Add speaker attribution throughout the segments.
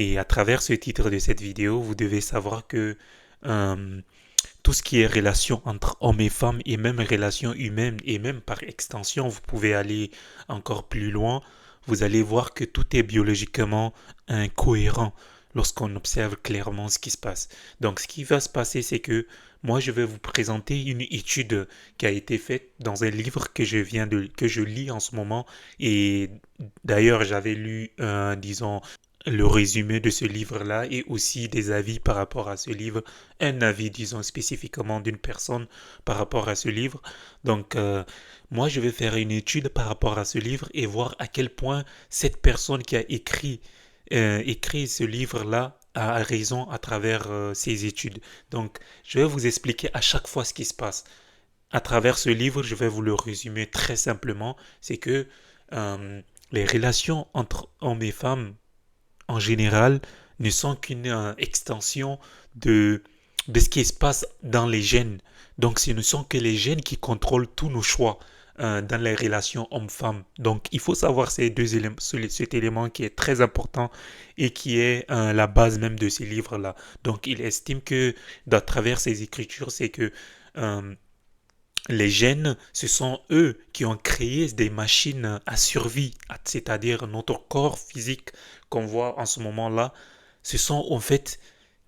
Speaker 1: Et à travers ce titre de cette vidéo, vous devez savoir que euh, tout ce qui est relation entre hommes et femmes et même relations humaines et même par extension, vous pouvez aller encore plus loin, vous allez voir que tout est biologiquement incohérent lorsqu'on observe clairement ce qui se passe. Donc ce qui va se passer, c'est que moi je vais vous présenter une étude qui a été faite dans un livre que je lis en ce moment et d'ailleurs j'avais lu disons le résumé de ce livre-là et aussi des avis par rapport à ce livre, un avis, disons, spécifiquement d'une personne par rapport à ce livre. Donc, moi, je vais faire une étude par rapport à ce livre et voir à quel point cette personne qui a écrit ce livre-là a raison à travers ses études. Donc, je vais vous expliquer à chaque fois ce qui se passe. À travers ce livre, je vais vous le résumer très simplement. C'est que euh, les relations entre hommes et femmes en général, ne sont qu'une extension de, de ce qui se passe dans les gènes. Donc, ce ne sont que les gènes qui contrôlent tous nos choix dans les relations hommes-femmes. Donc, il faut savoir ces deux éléments, cet élément qui est très important et qui est la base même de ces livres-là. Donc, il estime que, à travers ces écritures, c'est que euh, les gènes, ce sont eux qui ont créé des machines à survie, c'est-à-dire notre corps physique qu'on voit en ce moment-là, ce sont en fait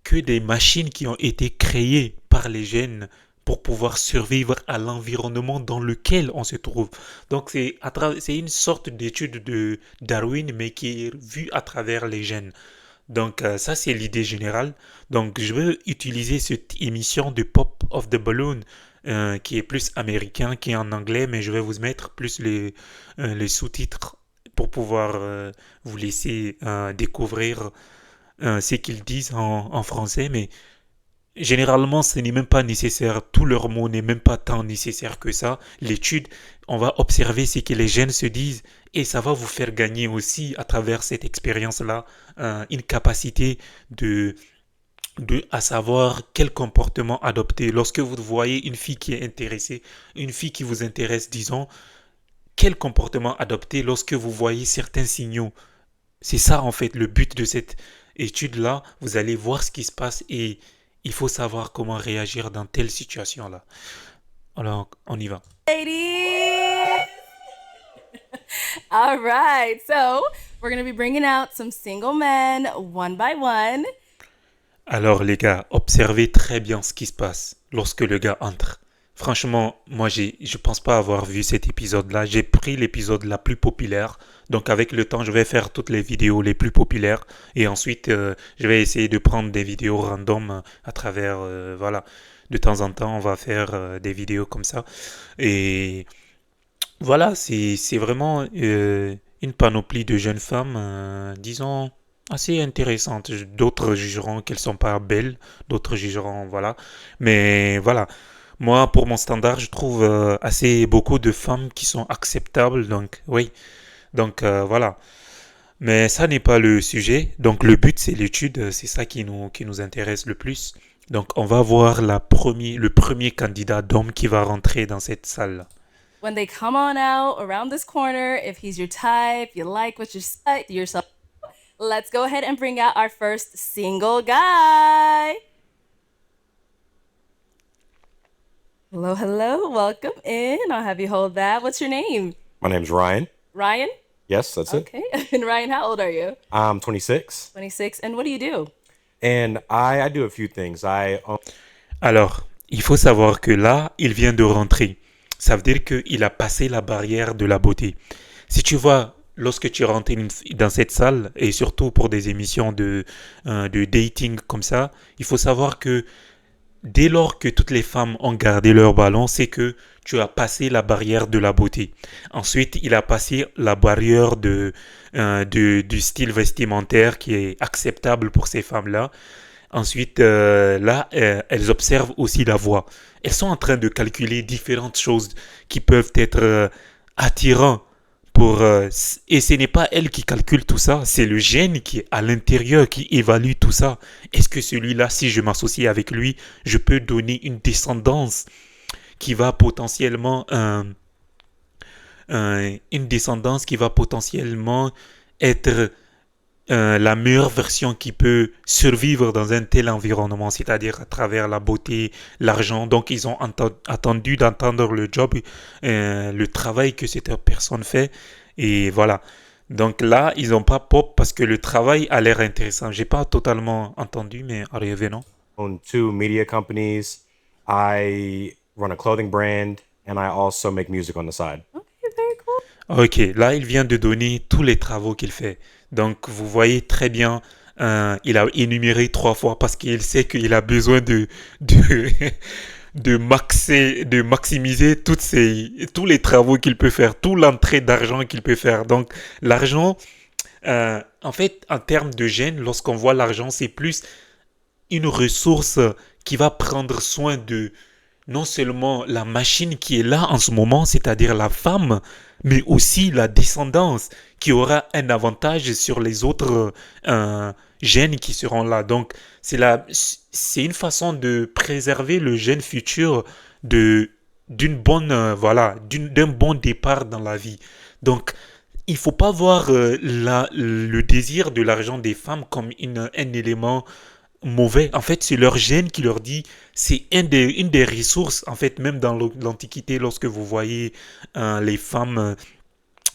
Speaker 1: que des machines qui ont été créées par les gènes pour pouvoir survivre à l'environnement dans lequel on se trouve. Donc c'est une sorte d'étude de Darwin, mais qui est vue à travers les gènes. Donc ça c'est l'idée générale. Donc je vais utiliser cette émission de Pop of the Balloon qui est plus américain, qui est en anglais, mais je vais vous mettre plus les sous-titres pour pouvoir vous laisser découvrir ce qu'ils disent en français. Mais généralement, ce n'est même pas nécessaire. Tout leur mot n'est même pas tant nécessaire que ça. L'étude, on va observer ce que les jeunes se disent et ça va vous faire gagner aussi à travers cette expérience-là une capacité de, à savoir quel comportement adopter. Lorsque vous voyez une fille qui est intéressée, une fille qui vous intéresse, disons, quel comportement adopter lorsque vous voyez certains signaux. C'est ça en fait le but de cette étude-là. Vous allez voir ce qui se passe et il faut savoir comment réagir dans telle situation-là. Alors, on y va.
Speaker 2: Ladies! All right, so we're going to be bringing out some single men one by one.
Speaker 1: Alors les gars, observez très bien ce qui se passe lorsque le gars entre. Franchement, moi je pense pas avoir vu cet épisode-là. J'ai pris l'épisode la plus populaire. Donc avec le temps, je vais faire toutes les vidéos les plus populaires et ensuite je vais essayer de prendre des vidéos random à travers voilà. De temps en temps, on va faire des vidéos comme ça et voilà, c'est vraiment une panoplie de jeunes femmes, disons, assez intéressantes. D'autres jugeront qu'elles sont pas belles, d'autres jugeront, voilà. Mais voilà, moi, pour mon standard, je trouve assez beaucoup de femmes qui sont acceptables, donc oui. Donc voilà. Mais ça n'est pas le sujet. Donc le but, c'est l'étude, c'est ça qui nous intéresse le plus. Donc on va voir le premier candidat d'homme qui va rentrer dans cette salle.
Speaker 2: When they come on out around this corner, if he's your type, you like what you say yourself, let's go ahead and bring out our first single guy. Hello, hello, welcome in. I'll have you hold that. What's your name?
Speaker 3: My name's Ryan.
Speaker 2: Ryan?
Speaker 3: Yes, that's it.
Speaker 2: Okay. And Ryan, how old are you?
Speaker 3: I'm 26,
Speaker 2: 26. And what do you do?
Speaker 3: and I do a few things.
Speaker 1: Alors, il faut savoir que là, il vient de rentrer. Ça veut dire qu'il a passé la barrière de la beauté. Si tu vois, lorsque tu rentres dans cette salle, et surtout pour des émissions de dating comme ça, il faut savoir que dès lors que toutes les femmes ont gardé leur ballon, c'est que tu as passé la barrière de la beauté. Ensuite, il a passé la barrière du style vestimentaire qui est acceptable pour ces femmes-là. Ensuite, là, elles observent aussi la voix. Elles sont en train de calculer différentes choses qui peuvent être attirantes et ce n'est pas elles qui calculent tout ça, c'est le gène qui est à l'intérieur qui évalue tout ça. Est-ce que celui-là, si je m'associe avec lui, je peux donner une descendance qui va potentiellement une descendance qui va potentiellement être la meilleure version qui peut survivre dans un tel environnement, c'est-à-dire à travers la beauté, l'argent. Donc, ils ont attendu d'entendre le job, le travail que cette personne fait. Et voilà. Donc là, ils n'ont pas pop parce que le travail a l'air intéressant. J'ai pas totalement entendu, mais arrivé, non?
Speaker 3: Own two media companies. I run a clothing brand, and I also make music on the side.
Speaker 2: Okay, very cool.
Speaker 1: Ok, là, il vient de donner tous les travaux qu'il fait. Donc, vous voyez très bien, il a énuméré 3 fois parce qu'il sait qu'il a besoin de, de maximiser tous les travaux qu'il peut faire, tout l'entrée d'argent qu'il peut faire. Donc, l'argent, en fait, en termes de gènes, lorsqu'on voit l'argent, c'est plus une ressource qui va prendre soin de non seulement la machine qui est là en ce moment, c'est-à-dire la femme, mais aussi la descendance qui aura un avantage sur les autres gènes qui seront là. Donc, c'est une façon de préserver le gène futur de, d'une bonne, voilà, d'un bon départ dans la vie. Donc, il faut pas voir le désir de l'argent des femmes comme un élément mauvais. En fait, c'est leur gène qui leur dit, c'est une des ressources, en fait, même dans l'Antiquité, lorsque vous voyez les femmes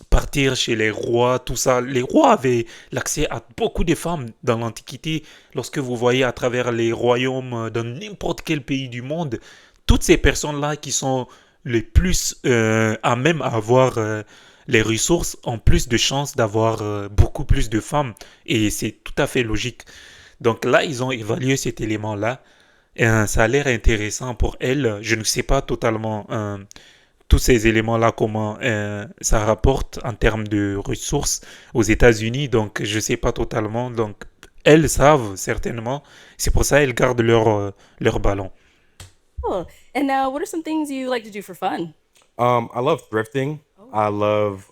Speaker 1: partir chez les rois, tout ça. Les rois avaient l'accès à beaucoup de femmes dans l'Antiquité. Lorsque vous voyez à travers les royaumes dans n'importe quel pays du monde, toutes ces personnes-là qui sont les plus à même à avoir les ressources ont plus de chances d'avoir beaucoup plus de femmes. Et c'est tout à fait logique. Donc là, ils ont évalué cet élément-là. Ça a l'air intéressant pour elle. Je ne sais pas totalement tous ces éléments-là, comment ça rapporte en termes de ressources aux États-Unis. Donc, je ne sais pas totalement. Donc, elles savent certainement. C'est pour ça qu'elles gardent leur ballon.
Speaker 2: Cool. And now, what are some things you like to do for fun?
Speaker 3: I love thrifting. I love,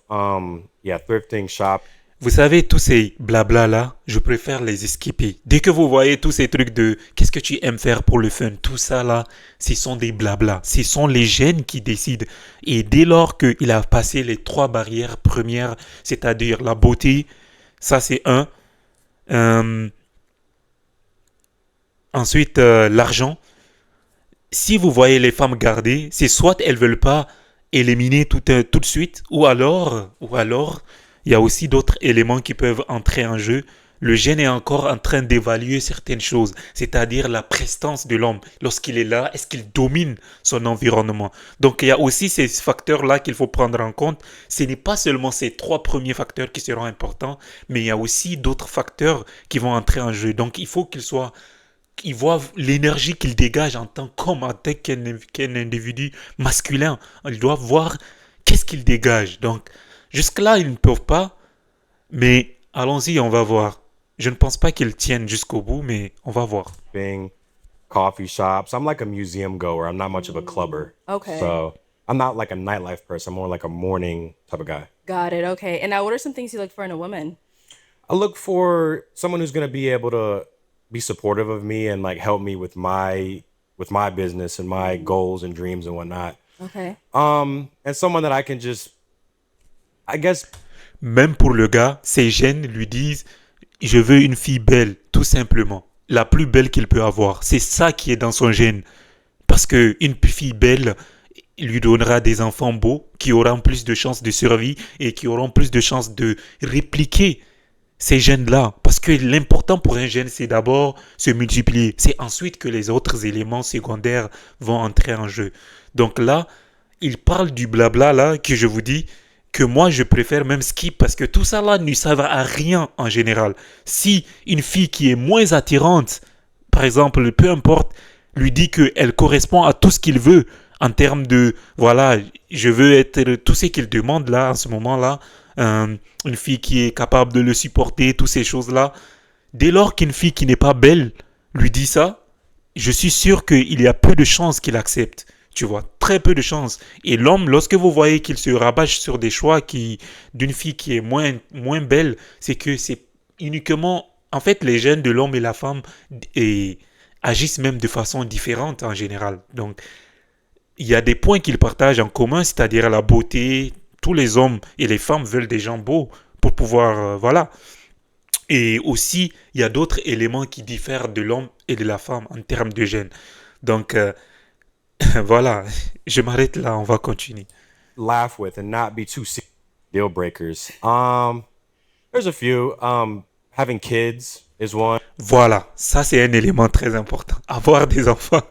Speaker 3: yeah, thrifting, shop.
Speaker 1: Vous savez, tous ces blabla là, je préfère les skipper. Dès que vous voyez tous ces trucs de qu'est-ce que tu aimes faire pour le fun, tout ça là, ce sont des blabla. Ce sont les gènes qui décident. Et dès lors qu'il a passé les 3 barrières premières, c'est-à-dire la beauté, ça c'est un. Euh, ensuite, l'argent. Si vous voyez les femmes garder, c'est soit elles veulent pas éliminer tout de suite, ou alors, il y a aussi d'autres éléments qui peuvent entrer en jeu. Le gène est encore en train d'évaluer certaines choses, c'est-à-dire la prestance de l'homme. Lorsqu'il est là, est-ce qu'il domine son environnement? Donc il y a aussi ces facteurs-là qu'il faut prendre en compte. Ce n'est pas seulement ces 3 premiers facteurs qui seront importants, mais il y a aussi d'autres facteurs qui vont entrer en jeu. Donc il faut qu'il voit l'énergie qu'il dégage en tant qu'homme, en tant qu'un individu masculin. Il doit voir qu'est-ce qu'il dégage. Donc jusque-là, ils ne peuvent pas, mais allons-y, on va voir. Je ne pense pas qu'ils tiennent jusqu'au bout, mais on va voir.
Speaker 3: Being coffee shops. I'm like a museum goer. I'm not much of a clubber.
Speaker 2: Okay.
Speaker 3: So I'm not like a nightlife person. I'm more like a morning type of guy.
Speaker 2: Got it. Okay. And now, what are some things you look for in a woman?
Speaker 3: I look for someone who's going to be able to be supportive of me and like help me with my business and my goals and dreams and whatnot.
Speaker 2: Okay.
Speaker 3: And someone that I can just, I guess,
Speaker 1: Même pour le gars, ses gènes lui disent, je veux une fille belle, tout simplement. La plus belle qu'il peut avoir. C'est ça qui est dans son gène. Parce que une fille belle lui donnera des enfants beaux qui auront plus de chances de survie et qui auront plus de chances de répliquer ces gènes-là. Parce que l'important pour un gène, c'est d'abord se multiplier. C'est ensuite que les autres éléments secondaires vont entrer en jeu. Donc là, il parle du blabla là que je vous dis que moi je préfère même skip parce que tout ça là ne sert à rien en général. Si une fille qui est moins attirante, par exemple, peu importe, lui dit qu'elle correspond à tout ce qu'il veut en termes de, voilà, je veux être tout ce qu'il demande là, en ce moment-là, une fille qui est capable de le supporter, toutes ces choses-là. Dès lors qu'une fille qui n'est pas belle lui dit ça, je suis sûr qu'il y a peu de chances qu'il accepte. Tu vois, très peu de chances. Et l'homme, lorsque vous voyez qu'il se rabâche sur des choix d'une fille qui est moins belle, c'est que c'est uniquement, en fait, les gènes de l'homme et la femme agissent même de façon différente en général. Donc, il y a des points qu'ils partagent en commun, c'est-à-dire la beauté. Tous les hommes et les femmes veulent des gens beaux pour pouvoir, voilà. Et aussi, il y a d'autres éléments qui diffèrent de l'homme et de la femme en termes de gènes. Donc, voilà, je m'arrête là, on va continuer.
Speaker 3: Laugh with and not be too serious. Deal breakers. There's a few. Having kids is one.
Speaker 1: Voilà, ça c'est un élément très important. Avoir des enfants.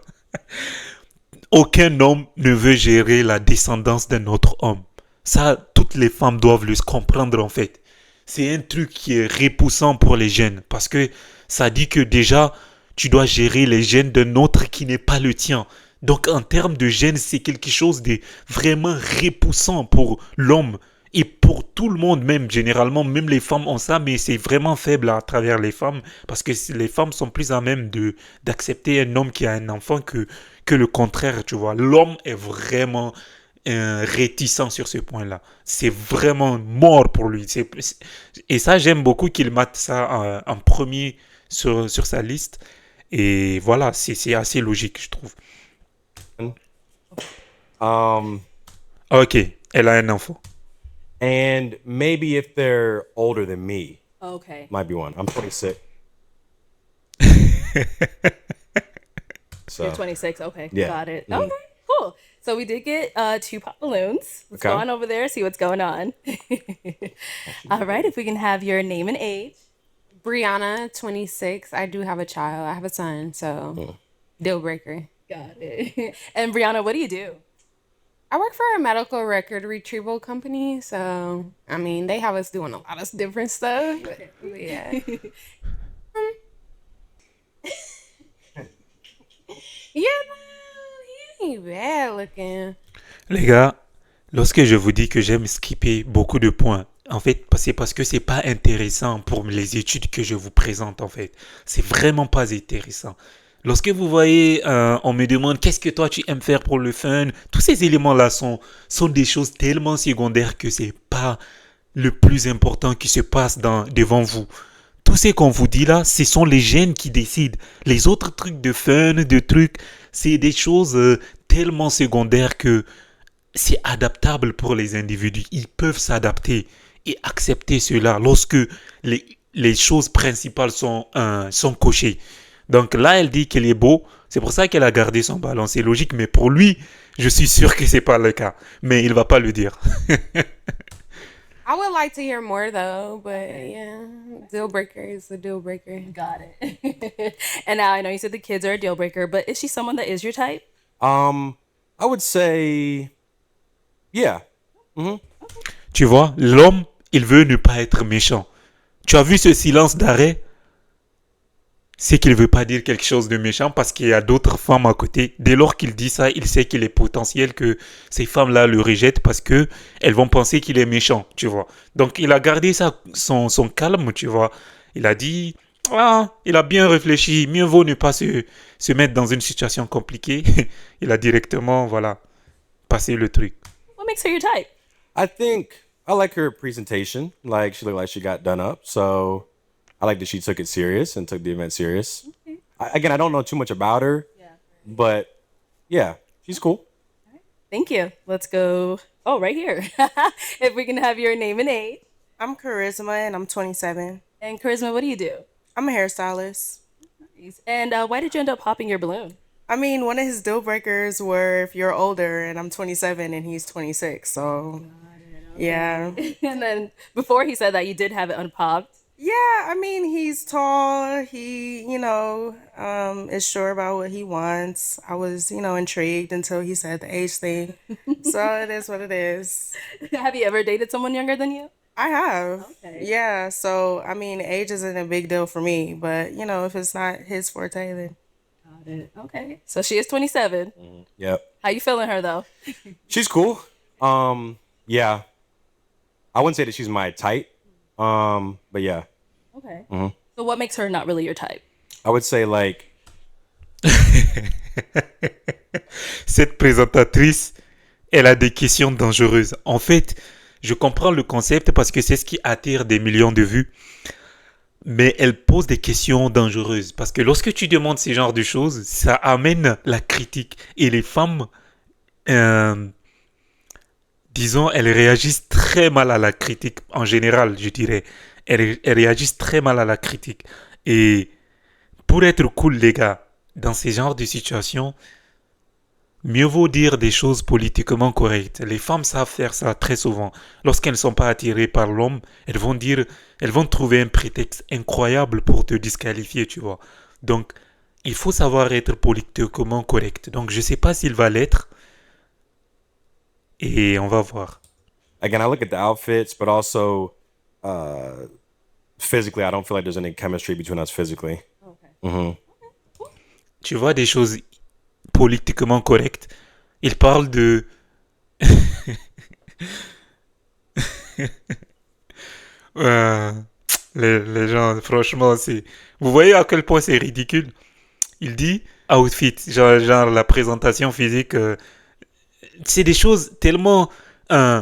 Speaker 1: Aucun homme ne veut gérer la descendance d'un autre homme. Ça, toutes les femmes doivent le comprendre en fait. C'est un truc qui est repoussant pour les jeunes parce que ça dit que déjà, tu dois gérer les gènes d'un autre qui n'est pas le tien. Donc en termes de gènes, c'est quelque chose de vraiment repoussant pour l'homme et pour tout le monde même. Généralement, même les femmes ont ça, mais c'est vraiment faible à travers les femmes parce que les femmes sont plus à même de d'accepter un homme qui a un enfant que le contraire, tu vois. L'homme est vraiment réticent sur ce point-là. C'est vraiment mort pour lui. Et ça, j'aime beaucoup qu'il mate ça en premier sur sa liste. Et voilà, c'est assez logique, je trouve.
Speaker 3: Um,
Speaker 1: Ok, elle a un enfant.
Speaker 3: and maybe if they're older than me,
Speaker 2: Okay.
Speaker 3: might be one. I'm 26.
Speaker 2: You're
Speaker 3: So
Speaker 2: 26. Okay.
Speaker 3: yeah.
Speaker 2: Got it.
Speaker 3: Mhm.
Speaker 2: Okay. Cool. So we did get two pop balloons. Let's go
Speaker 3: Okay.
Speaker 2: on over there, see what's going on. All right. If we can have your name and age.
Speaker 4: Brianna, 26. I do have a child. I have a son, so deal breaker.
Speaker 2: Got it. And Brianna, what do you do?
Speaker 4: I work for a medical record retrieval company, so I mean they have us doing a lot of different stuff. But yeah. Yeah, no, he ain't bad looking.
Speaker 1: Les gars, lorsque je vous dis que j'aime skipper beaucoup de points, en fait, c'est parce que c'est pas intéressant pour les études que je vous présente, en fait. C'est vraiment pas intéressant. Lorsque vous voyez, on me demande qu'est-ce que toi tu aimes faire pour le fun, tous ces éléments-là sont des choses tellement secondaires que c'est pas le plus important qui se passe devant vous. Tout ce qu'on vous dit là, ce sont les gènes qui décident. Les autres trucs de fun, de trucs, c'est des choses tellement secondaires que c'est adaptable pour les individus. Ils peuvent s'adapter et accepter cela lorsque les choses principales sont cochées. Donc là, elle dit qu'il est beau. C'est pour ça qu'elle a gardé son ballon. C'est logique, mais pour lui, je suis sûr que c'est pas le cas. Mais il va pas le dire.
Speaker 4: I would like to hear more though, but yeah, deal breaker is a deal breaker.
Speaker 2: Got it. And now I know you said the kids are a deal breaker, but is she someone that is your type?
Speaker 3: I would say, yeah.
Speaker 1: Tu vois, l'homme, il veut ne pas être méchant. Tu as vu ce silence d'arrêt? C'est qu'il ne veut pas dire quelque chose de méchant parce qu'il y a d'autres femmes à côté. Dès lors qu'il dit ça, il sait qu'il est potentiel que ces femmes-là le rejettent parce que elles vont penser qu'il est méchant, tu vois. Donc il a gardé son calme, tu vois. Il a dit, il a bien réfléchi, mieux vaut ne pas se mettre dans une situation compliquée. Il a directement, voilà, passé le truc.
Speaker 2: What makes her your type?
Speaker 3: I think I like her presentation. Like she looked like she got done up. So I like that she took it serious and took the event serious. Again, I don't know too much about her, but yeah, she's cool.
Speaker 2: Thank you. Let's go. Oh, right here. If we can have your name and age.
Speaker 5: I'm Charisma and I'm 27.
Speaker 2: And Charisma, what do you do?
Speaker 5: I'm a hairstylist.
Speaker 2: And why did you end up popping your balloon?
Speaker 5: I mean, one of his deal breakers were if you're older and I'm 27 and he's 26. So, yeah.
Speaker 2: And then before he said that, you did have it unpopped.
Speaker 5: Yeah, I mean, he's tall. He, is sure about what he wants. I was, intrigued until he said the age thing. So it is what it is.
Speaker 2: Have you ever dated someone younger than you?
Speaker 5: I have.
Speaker 2: Okay.
Speaker 5: Yeah, so, I mean, age isn't a big deal for me. But, if it's not his forte, then.
Speaker 2: Got it. Okay. So she is 27.
Speaker 3: Yep.
Speaker 2: How you feeling her though?
Speaker 3: She's cool. Yeah. I wouldn't say that she's my type. But yeah,
Speaker 2: Okay. So what makes her not really your type?
Speaker 3: I would say like,
Speaker 1: Cette présentatrice, elle a des questions dangereuses. En fait, je comprends le concept parce que c'est ce qui attire des millions de vues. Mais elle pose des questions dangereuses. Parce que lorsque tu demandes ce genre de choses, ça amène la critique. Et les femmes, disons, elles réagissent très mal à la critique en général, je dirais. elles réagissent très mal à la critique. Et pour être cool, les gars, dans ces genres de situations, mieux vaut dire des choses politiquement correctes. Les femmes savent faire ça très souvent. Lorsqu'elles ne sont pas attirées par l'homme, elles vont trouver un prétexte incroyable pour te disqualifier, tu vois. Donc, il faut savoir être politiquement correct. Donc, je ne sais pas s'il va l'être et on va voir.
Speaker 3: Again, I look at the outfits, but also uh, physically, I don't feel like there's any chemistry between us physically.
Speaker 2: Okay.
Speaker 1: Tu vois des choses politiquement correctes. Il parle de Euh, les gens, franchement, c'est. Vous voyez à quel point c'est ridicule? Il dit outfit, genre la présentation physique. C'est des choses tellement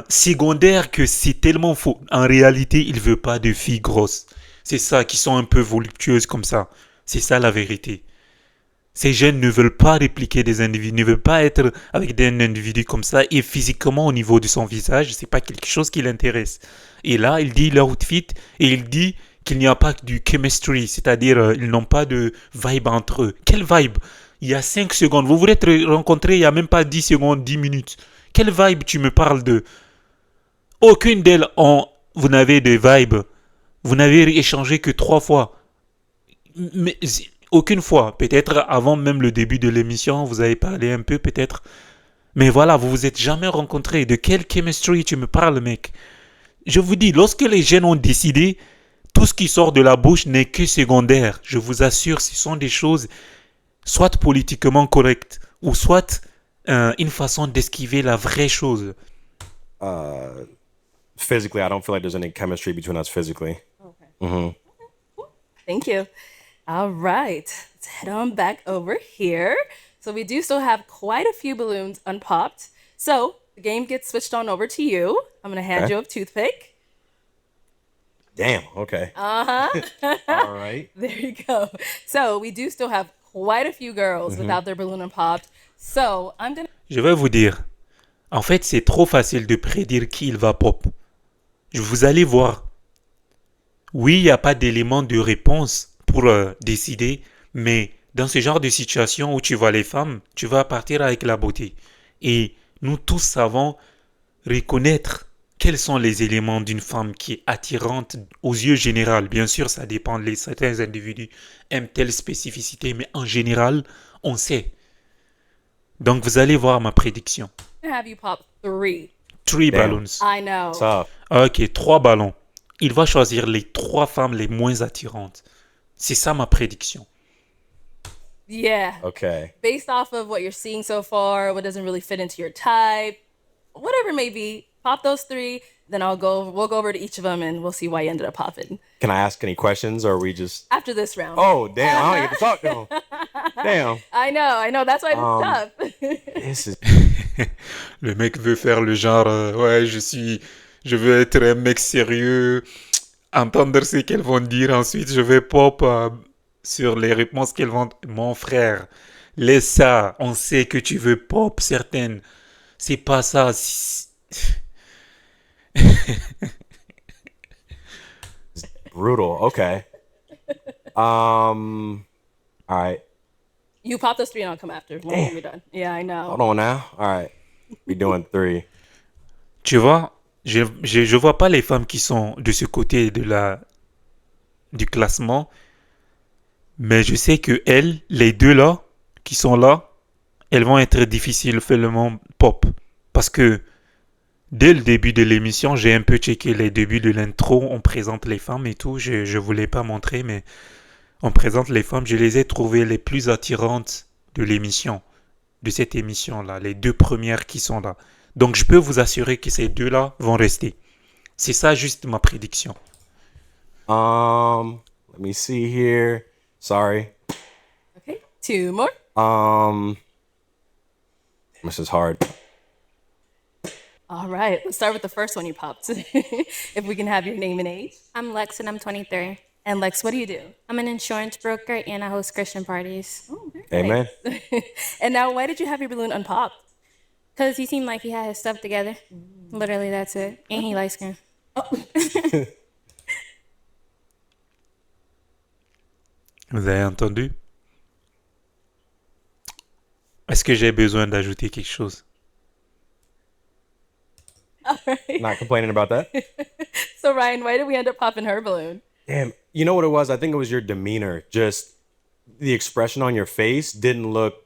Speaker 1: secondaires que c'est tellement faux. En réalité, il veut pas de filles grosses. C'est ça, qui sont un peu voluptueuses comme ça. C'est ça la vérité. Ces jeunes ne veulent pas répliquer des individus, ne veulent pas être avec des individus comme ça. Et physiquement, au niveau de son visage, c'est pas quelque chose qui l'intéresse. Et là, il dit leur outfit et il dit qu'il n'y a pas du chemistry, c'est-à-dire ils n'ont pas de vibe entre eux. Quelle vibe? Il y a 5 secondes. Vous vous êtes rencontrés il n'y a même pas 10 secondes, 10 minutes. Quelle vibe tu me parles de? Aucune d'elles ont. Vous n'avez de vibe. Vous n'avez échangé que 3 fois. Mais aucune fois. Peut-être avant même le début de l'émission, vous avez parlé un peu, peut-être. Mais voilà, vous vous êtes jamais rencontrés. De quelle chemistry tu me parles, mec? Je vous dis, lorsque les jeunes ont décidé, tout ce qui sort de la bouche n'est que secondaire. Je vous assure, ce sont des choses soit politiquement correctes ou soit une façon d'esquiver la vraie chose.
Speaker 3: Physically, I don't feel like there's any chemistry between us physically.
Speaker 2: Okay. Thank you. All right. Let's head on back over here. So we do still have quite a few balloons unpopped. So the game gets switched on over to you. I'm going to hand
Speaker 3: Okay.
Speaker 2: you a toothpick.
Speaker 3: Damn. Okay.
Speaker 2: Uh-huh.
Speaker 3: All right.
Speaker 2: There you go. So we do still have quite a few girls without their balloon unpopped. So I'm going to...
Speaker 1: Je vais vous dire, en fait, c'est trop facile de prédire qui il va pop. Vous allez voir. Oui, il n'y a pas d'élément de réponse pour décider, mais dans ce genre de situation où tu vois les femmes, tu vas partir avec la beauté. Et nous tous savons reconnaître quels sont les éléments d'une femme qui est attirante aux yeux généraux. Bien sûr, ça dépend. Certains individus aiment telle spécificité, mais en général, on sait. Donc, vous allez voir ma prédiction.
Speaker 2: have you pop 3.
Speaker 1: 3
Speaker 3: Damn.
Speaker 1: balloons.
Speaker 2: I know.
Speaker 3: Tough.
Speaker 1: Ok, 3 ballons. Il va choisir les 3 femmes les moins attirantes. C'est ça ma prédiction.
Speaker 2: Yeah.
Speaker 3: Okay.
Speaker 2: Based off of what you're seeing so far, what doesn't really fit into your type, whatever it may be, pop those 3. Then we'll go over to each of them and we'll see why you ended up popping
Speaker 3: Can I ask any questions, or are we just?
Speaker 2: after this round.
Speaker 3: Oh, damn! I don't get to talk to him. Damn.
Speaker 2: I know. That's why it's tough.
Speaker 3: This is.
Speaker 1: Le mec veut faire le genre, ouais, je veux être un mec sérieux, entendre ce qu'elles vont dire, ensuite je vais pop sur les réponses qu'elles vont. Mon frère, laisse ça, on sait que tu veux pop certaines. C'est pas ça.
Speaker 3: Brutal. Okay. All right.
Speaker 2: You pop those 3 and I'll come after when you're done. Yeah, I know.
Speaker 3: Hold on now. All right. We doing 3.
Speaker 1: Tu vois, je vois pas les femmes qui sont de ce côté du classement, mais je sais que elles, les deux là, qui sont là, elles vont être difficilement pop. Parce que dès le début de l'émission, j'ai un peu checké les débuts de l'intro, on présente les femmes et tout, je voulais pas montrer, mais on présente les femmes, je les ai trouvées les plus attirantes de l'émission, de cette émission-là, les 2 premières qui sont là. Donc je peux vous assurer que ces 2-là vont rester. C'est ça juste ma prédiction.
Speaker 3: Let me see here. Sorry.
Speaker 2: Okay, 2 more.
Speaker 3: This is hard.
Speaker 2: All right, let's start with the first one you popped. If we can have your name and age.
Speaker 6: I'm Lex and I'm 23.
Speaker 2: And Lex, what do you do?
Speaker 6: I'm an insurance broker and I host Christian parties.
Speaker 3: Amen.
Speaker 2: And now, why did you have your balloon unpopped?
Speaker 6: Because he seemed like he had his stuff together. Literally, that's it. And he light skin.
Speaker 1: Vous avez entendu? Est-ce que j'ai besoin d'ajouter quelque chose?
Speaker 2: All right.
Speaker 3: Not complaining about that.
Speaker 2: So Ryan, why did we end up popping her balloon?
Speaker 3: Damn, you know what it was? I think it was your demeanor. Just the expression on your face didn't look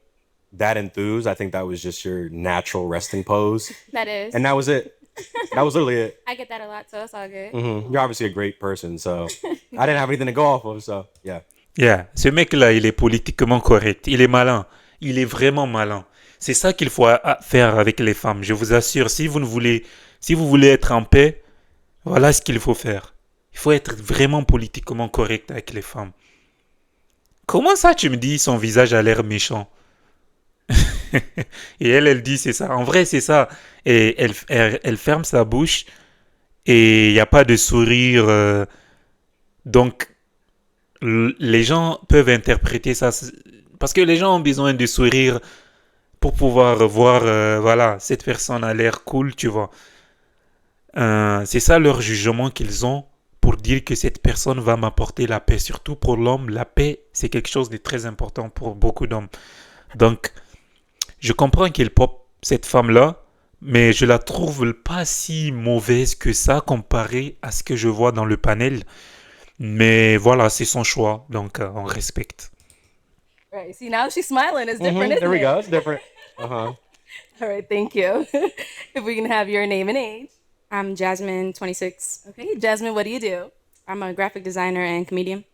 Speaker 3: that enthused. I think that was just your natural resting pose.
Speaker 6: That is.
Speaker 3: And that was it. That was literally it.
Speaker 6: I get that a lot, so it's all good.
Speaker 3: You're obviously a great person, so I didn't have anything to go off of, so yeah.
Speaker 1: Yeah, ce mec-là, il est politiquement correct. Il est malin. Il est vraiment malin. C'est ça qu'il faut faire avec les femmes. Je vous assure, si vous voulez être en paix, voilà ce qu'il faut faire. Il faut être vraiment politiquement correct avec les femmes. Comment ça, tu me dis, son visage a l'air méchant? Et elle dit, c'est ça. En vrai, c'est ça. Et elle ferme sa bouche et il n'y a pas de sourire. Donc, les gens peuvent interpréter ça. Parce que les gens ont besoin de sourire pour pouvoir voir, voilà, cette personne a l'air cool, tu vois. C'est ça leur jugement qu'ils ont pour dire que cette personne va m'apporter la paix. Surtout pour l'homme, la paix, c'est quelque chose de très important pour beaucoup d'hommes. Donc, je comprends qu'il pop cette femme-là, mais je la trouve pas si mauvaise que ça comparé à ce que je vois dans le panel. Mais voilà, c'est son choix, donc on respecte.
Speaker 2: Right. See, now she's smiling. It's different, isn't
Speaker 3: There we
Speaker 2: it?
Speaker 3: go. It's different. Uh-huh.
Speaker 2: All right, thank you. If we can have your name and age.
Speaker 6: I'm Jasmine, 26.
Speaker 2: Okay, Jasmine, what do you do?
Speaker 6: I'm a graphic designer and comedian.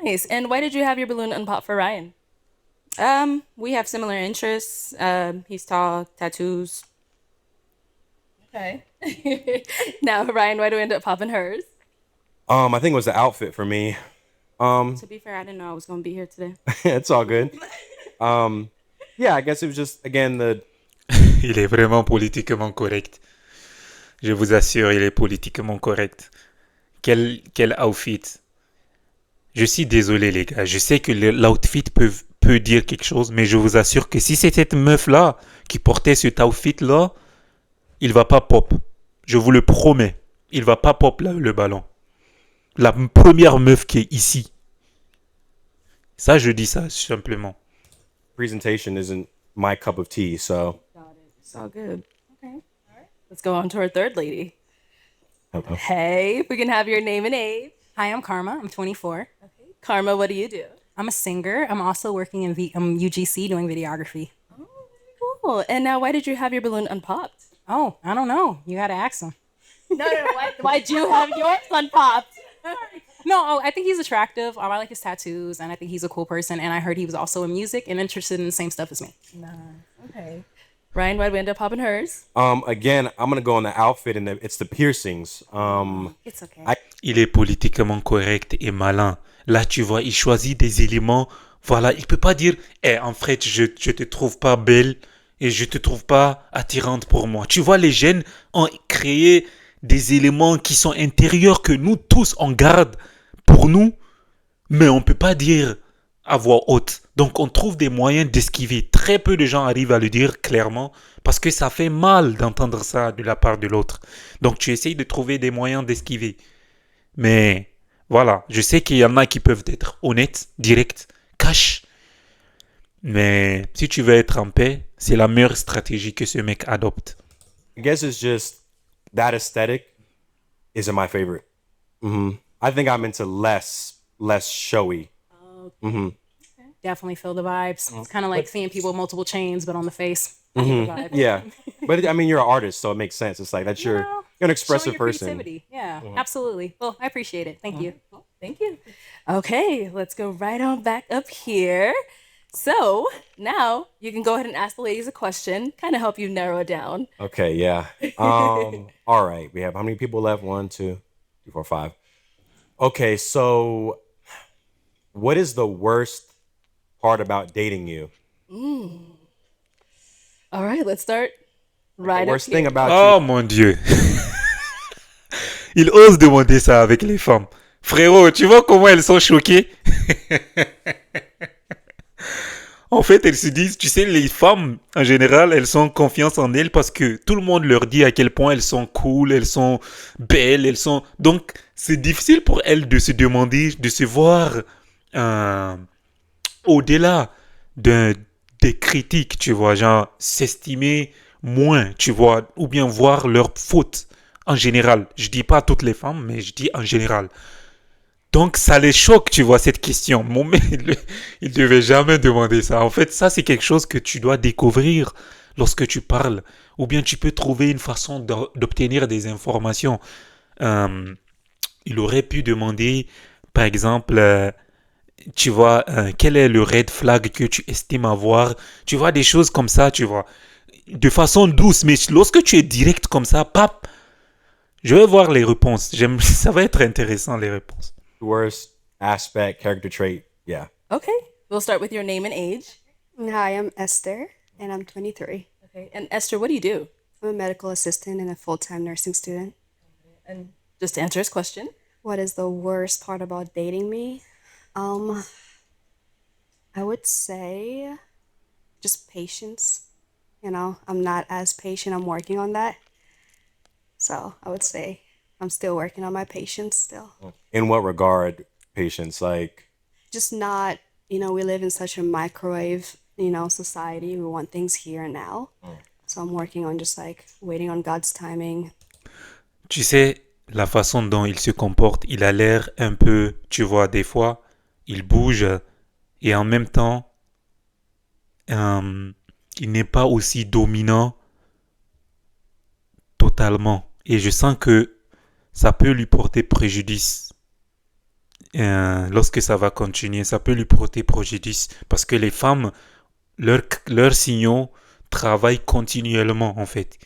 Speaker 2: Nice. And why did you have your balloon unpop for Ryan?
Speaker 6: We have similar interests. He's tall, tattoos.
Speaker 2: Okay. Now, Ryan, why do we end up popping hers?
Speaker 3: I think it was the outfit for me.
Speaker 6: To be fair, I didn't know I was going to be here today.
Speaker 3: It's all good. Yeah, I guess it was just, again,
Speaker 1: Il est vraiment politiquement correct. Je vous assure, il est politiquement correct. Quel outfit. Je suis désolé, les gars. Je sais que l'outfit peut dire quelque chose, mais je vous assure que si c'est cette meuf-là qui portait cet outfit-là, il va pas pop. Je vous le promets. Il va pas pop le ballon. La première meuf qui est ici. Ça, je dis ça simplement.
Speaker 3: presentation isn't my cup of tea, so.
Speaker 2: It's all good. Okay. All right. Let's go on to our third lady.
Speaker 3: Uh-oh.
Speaker 2: Hey, if we can have your name and age.
Speaker 7: Hi, I'm Karma. I'm 24.
Speaker 2: Okay. Karma, what do you do?
Speaker 7: I'm a singer. I'm also working in UGC doing videography.
Speaker 2: Cool. And now, why did you have your balloon unpopped?
Speaker 7: Oh, I don't know. You got to ask him.
Speaker 2: No. Why'd you have yours unpopped?
Speaker 7: No, I think he's attractive. I like his tattoos, and I think he's a cool person. And I heard he was also in music and interested in the same stuff as me.
Speaker 2: Okay. Ryan, why'd we end up popping hers?
Speaker 3: Again, I'm gonna go on the outfit, and it's the piercings.
Speaker 7: It's okay.
Speaker 1: Il est politiquement correct et malin. Là, tu vois, il choisit des éléments. Voilà, il peut pas dire, en fait, je te trouve pas belle et je te trouve pas attirante pour moi. Tu vois, les jeunes ont créé des éléments qui sont intérieurs que nous tous on garde pour nous, mais on peut pas dire à voix haute. Donc on trouve des moyens d'esquiver. Très peu de gens arrivent à le dire clairement parce que ça fait mal d'entendre ça de la part de l'autre. Donc tu essayes de trouver des moyens d'esquiver. Mais voilà, je sais qu'il y en a qui peuvent être honnêtes, directs, cash. Mais si tu veux être en paix, c'est la meilleure stratégie que ce mec adopte.
Speaker 3: I guess it's just that aesthetic isn't my favorite. I think I'm into less showy.
Speaker 7: Definitely feel the vibes. It's kind of like seeing people with multiple chains, but on the face. I get the vibe.
Speaker 3: Yeah, but I mean, you're an artist, so it makes sense. It's like that's
Speaker 7: You
Speaker 3: you're
Speaker 7: know,
Speaker 3: an
Speaker 7: showing
Speaker 3: expressive
Speaker 7: your
Speaker 3: person.
Speaker 7: creativity. Yeah, absolutely. Well, I appreciate it. Thank you.
Speaker 2: Thank you. Okay, let's go right on back up here. So now you can go ahead and ask the ladies a question, kind of help you narrow it down.
Speaker 3: Okay, yeah. All right, we have how many people left? 1, 2, 3, 4, 5. Okay, so what is the worst part about dating you?
Speaker 2: All right, let's start right
Speaker 3: The
Speaker 2: up
Speaker 3: worst
Speaker 2: here.
Speaker 3: thing about
Speaker 1: Oh mon Dieu. Il ose demander ça avec les femmes. Frérot, tu vois comment elles sont choquées? En fait, elles se disent, tu sais, les femmes, en général, elles ont confiance en elles parce que tout le monde leur dit à quel point elles sont cool, elles sont belles, elles sont... Donc, c'est difficile pour elles de se demander, de se voir euh, au-delà d'un, des critiques, tu vois, genre s'estimer moins, tu vois, ou bien voir leurs fautes en général. Je dis pas toutes les femmes, mais je dis en général. Donc ça les choque, tu vois, cette question. Mon mec, il devait jamais demander ça. En fait, ça, c'est quelque chose que tu dois découvrir lorsque tu parles. Ou bien tu peux trouver une façon d'obtenir des informations. Euh, il aurait pu demander, par exemple, tu vois, quel est le red flag que tu estimes avoir. Tu vois, des choses comme ça, tu vois. De façon douce, mais lorsque tu es direct comme ça, pap, je vais voir les réponses. Ça va être intéressant, les réponses.
Speaker 3: Worst aspect, character trait. Yeah.
Speaker 2: Okay. We'll start with your name and age.
Speaker 8: Hi, I'm Esther, and I'm 23.
Speaker 2: Okay. And Esther, what do you do?
Speaker 8: I'm a medical assistant and a full-time nursing student.
Speaker 2: And just to answer his question.
Speaker 8: What is the worst part about dating me? I would say just patience. You know, I'm not as patient. I'm working on that. So I would say I'm still working on my patience still.
Speaker 3: In what regard, patience? Like,
Speaker 8: Just not, you know, we live in such a microwave, you know, society. We want things here and now. So I'm working on just like waiting on God's timing.
Speaker 1: Tu sais, la façon dont il se comporte, il a l'air un peu, tu vois, des fois, il bouge et en même temps, il n'est pas aussi dominant totalement. Et je sens que ça peut lui porter préjudice. Lorsque ça va continuer, ça peut lui porter préjudice. Parce que les femmes, leurs signaux travaillent continuellement, en fait.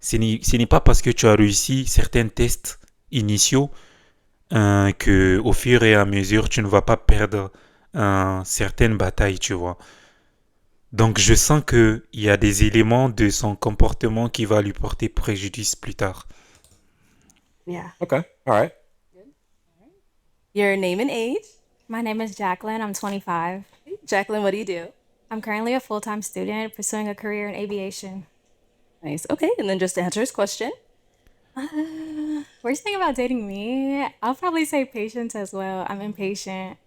Speaker 1: Ce n'est pas parce que tu as réussi certains tests initiaux que au fur et à mesure, tu ne vas pas perdre certaines batailles, tu vois. Donc, je sens qu'il y a des éléments de son comportement qui va lui porter préjudice plus tard.
Speaker 8: Yeah.
Speaker 3: okay, all right.
Speaker 2: Your name and age.
Speaker 9: My name is Jacqueline. I'm 25.
Speaker 2: Jacqueline, what do you do?
Speaker 9: I'm currently a full time student pursuing a career in aviation.
Speaker 2: Nice. Okay. And then just to answer his question.
Speaker 9: Worst thing about dating me, I'll probably say patience as well. I'm impatient.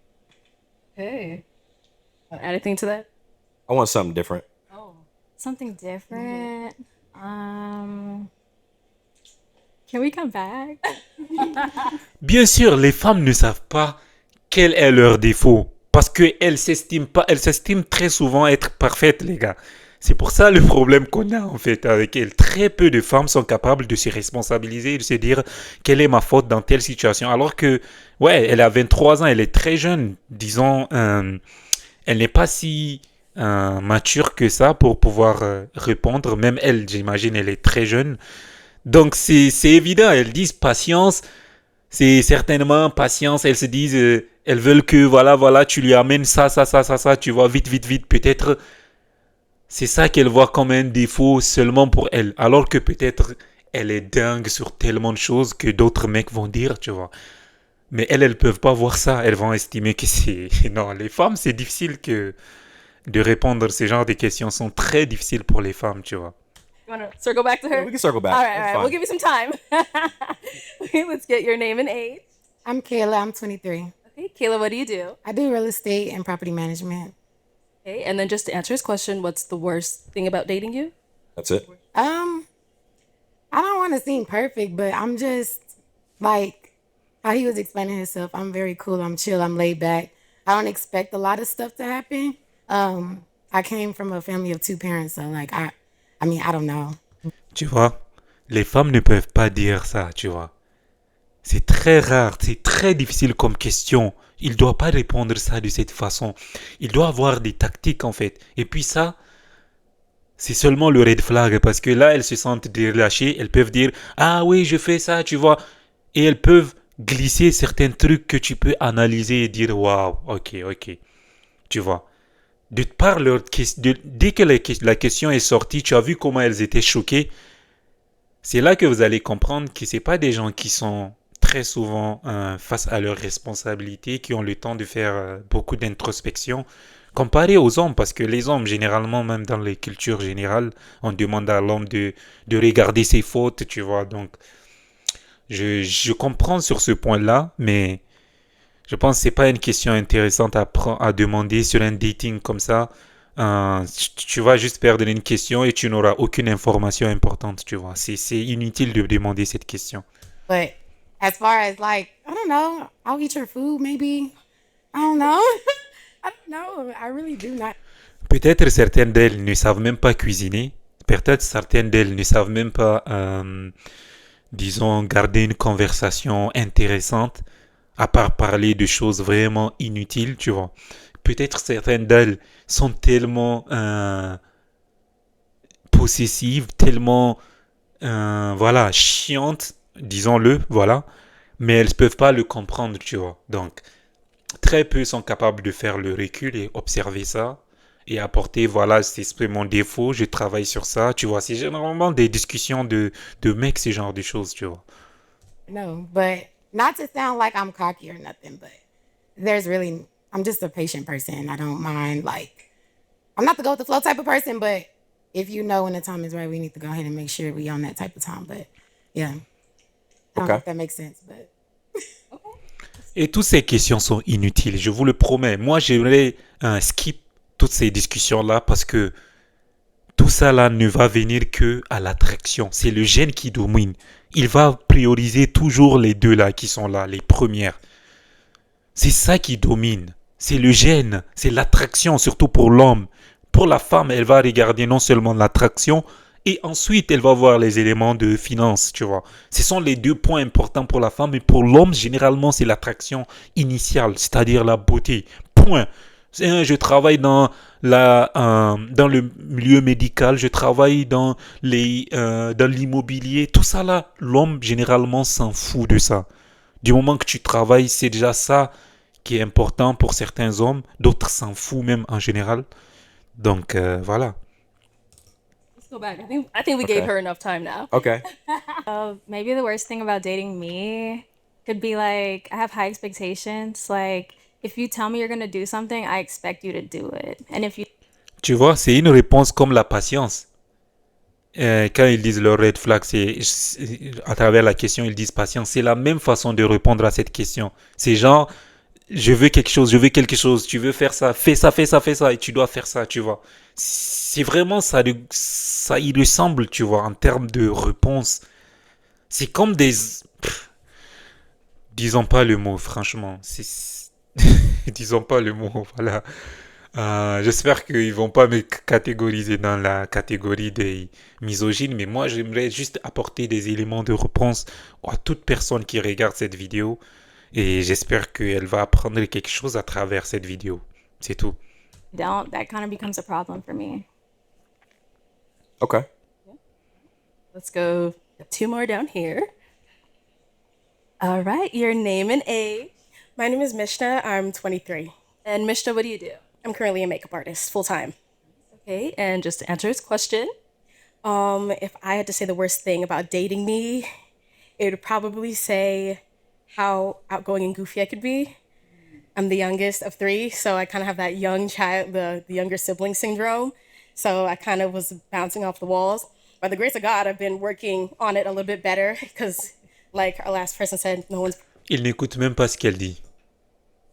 Speaker 2: Okay. Want to add anything to that?
Speaker 3: I want something different.
Speaker 9: Something different. Can we come back?
Speaker 1: Bien sûr, les femmes ne savent pas quel est leur défaut. Parce qu'elles s'estiment pas, elles s'estiment très souvent être parfaites, les gars. C'est pour ça le problème qu'on a en fait avec elles. Très peu de femmes sont capables de se responsabiliser et de se dire quelle est ma faute dans telle situation. Alors que, ouais, elle a 23 ans, elle est très jeune. Disons, elle n'est pas si mature que ça pour pouvoir répondre. Même elle, j'imagine, elle est très jeune. Donc c'est évident, elles disent patience. C'est certainement patience. Elles se disent, elles veulent que voilà, tu lui amènes ça, tu vois, vite. Peut-être c'est ça qu'elle voit comme un défaut seulement pour elle. Alors que peut-être elle est dingue sur tellement de choses que d'autres mecs vont dire, tu vois. Mais elles peuvent pas voir ça. Elles vont estimer que c'est... Non, les femmes, c'est difficile que de répondre à ce genre de questions. Sont très difficiles pour les femmes, tu vois.
Speaker 2: You want to circle back to her?
Speaker 3: Yeah, we can circle back.
Speaker 2: All right,
Speaker 3: That's
Speaker 2: all right.
Speaker 3: fine.
Speaker 2: We'll give you some time. Okay, let's get your name and age.
Speaker 4: I'm Kayla. I'm 23.
Speaker 2: Okay, Kayla, what do you do?
Speaker 4: I do real estate and property management.
Speaker 2: Okay, and then just to answer his question, what's the worst thing about dating you?
Speaker 3: That's it.
Speaker 4: I don't want to seem perfect, but I'm just like how he was explaining himself. I'm very cool. I'm chill. I'm laid back. I don't expect a lot of stuff to happen. I came from a family of two parents, so like I mean, I don't know.
Speaker 1: Tu vois, les femmes ne peuvent pas dire ça, tu vois. C'est très rare, c'est très difficile comme question. Il ne doit pas répondre ça de cette façon. Il doit avoir des tactiques en fait. Et puis ça, c'est seulement le red flag parce que là, elles se sentent relâchées. Elles peuvent dire, ah oui, je fais ça, tu vois. Et elles peuvent glisser certains trucs que tu peux analyser et dire, waouh, ok. Tu vois. Dès que la question est sortie, tu as vu comment elles étaient choquées. C'est là que vous allez comprendre que ce pas des gens qui sont très souvent face à leurs responsabilités, qui ont le temps de faire beaucoup d'introspection, comparé aux hommes, parce que les hommes, généralement, même dans les cultures générales, on demande à l'homme de regarder ses fautes, tu vois. Donc, je comprends sur ce point-là, mais Je pense que c'est pas une question intéressante à demander sur un dating comme ça. Tu vas juste perdre une question et tu n'auras aucune information importante, tu vois. C'est inutile de demander cette question.
Speaker 4: But as far as like, I don't know, I'll eat your food maybe. I don't know. I don't know. I really do not.
Speaker 1: Peut-être certaines d'elles ne savent même pas cuisiner. Peut-être certaines d'elles ne savent même pas, disons, garder une conversation intéressante, à part parler de choses vraiment inutiles, tu vois. Peut-être certaines d'elles sont tellement possessives, tellement, voilà, chiantes, disons-le, voilà, mais elles ne peuvent pas le comprendre, tu vois. Donc, très peu sont capables de faire le recul et observer ça et apporter, voilà, c'est mon défaut, je travaille sur ça, tu vois. C'est généralement des discussions de mecs, ce genre de choses, tu vois.
Speaker 4: No, but not to sound like I'm cocky or nothing, but I'm just a patient person. I don't mind, like, I'm not the go with the flow type of person, but if you know when the time is right, we need to go ahead and make sure we on that type of time. But yeah, I don't know if that makes sense, but.
Speaker 1: Et toutes ces questions sont inutiles, je vous le promets. Moi, j'aimerais skip toutes ces discussions-là parce que tout ça là ne va venir que à l'attraction. C'est le gène qui domine. Il va prioriser toujours les deux là qui sont là, les premières. C'est ça qui domine. C'est le gène, c'est l'attraction, surtout pour l'homme. Pour la femme, elle va regarder non seulement l'attraction, et ensuite elle va voir les éléments de finance, tu vois. Ce sont les deux points importants pour la femme, mais pour l'homme, généralement, c'est l'attraction initiale, c'est-à-dire la beauté. Point. Je travaille dans le milieu médical, je travaille dans l'immobilier, tout ça là, l'homme généralement s'en fout de ça. Du moment que tu travailles, c'est déjà ça qui est important pour certains hommes, d'autres s'en foutent même en général. Donc voilà.
Speaker 2: Let's go back. I think we gave
Speaker 3: Okay.
Speaker 2: her enough time now.
Speaker 3: Okay.
Speaker 9: Maybe the worst thing about dating me could be like I have high expectations. Like if you tell me you're gonna do something, I expect you to do it. And if you
Speaker 1: Tu vois, c'est une réponse comme la patience. Quand ils disent leur red flag, à travers la question, ils disent patience. C'est la même façon de répondre à cette question. C'est genre, je veux quelque chose, tu veux faire ça, fais ça, fais ça, fais ça, et tu dois faire ça, tu vois. C'est vraiment ça, ça il ressemble, tu vois, en termes de réponse. C'est comme des... disons pas le mot, franchement. Disons pas le mot, voilà. J'espère qu'ils vont pas me catégoriser dans la catégorie des misogynes, mais moi j'aimerais juste apporter des éléments de réponse à toute personne qui regarde cette vidéo et j'espère qu'elle va apprendre quelque chose à travers cette vidéo. C'est tout.
Speaker 9: don't, that kind of becomes a problem for me.
Speaker 3: Okay.
Speaker 2: Let's go 2 more down here. All right, your name and age.
Speaker 5: My name is Mishna. I'm 23.
Speaker 2: And Mishta, what do you do?
Speaker 5: I'm currently a makeup artist full time.
Speaker 2: Okay, and just to answer his question,
Speaker 5: If I had to say the worst thing about dating me, it would probably say how outgoing and goofy I could be. I'm the youngest of 3, so I kind of have that young child, the younger sibling syndrome. So I kind of was bouncing off the walls. By the grace of God, I've been working on it a little bit better because, like our last person said, no one's
Speaker 1: Il n'écoute même pas ce qu'elle dit.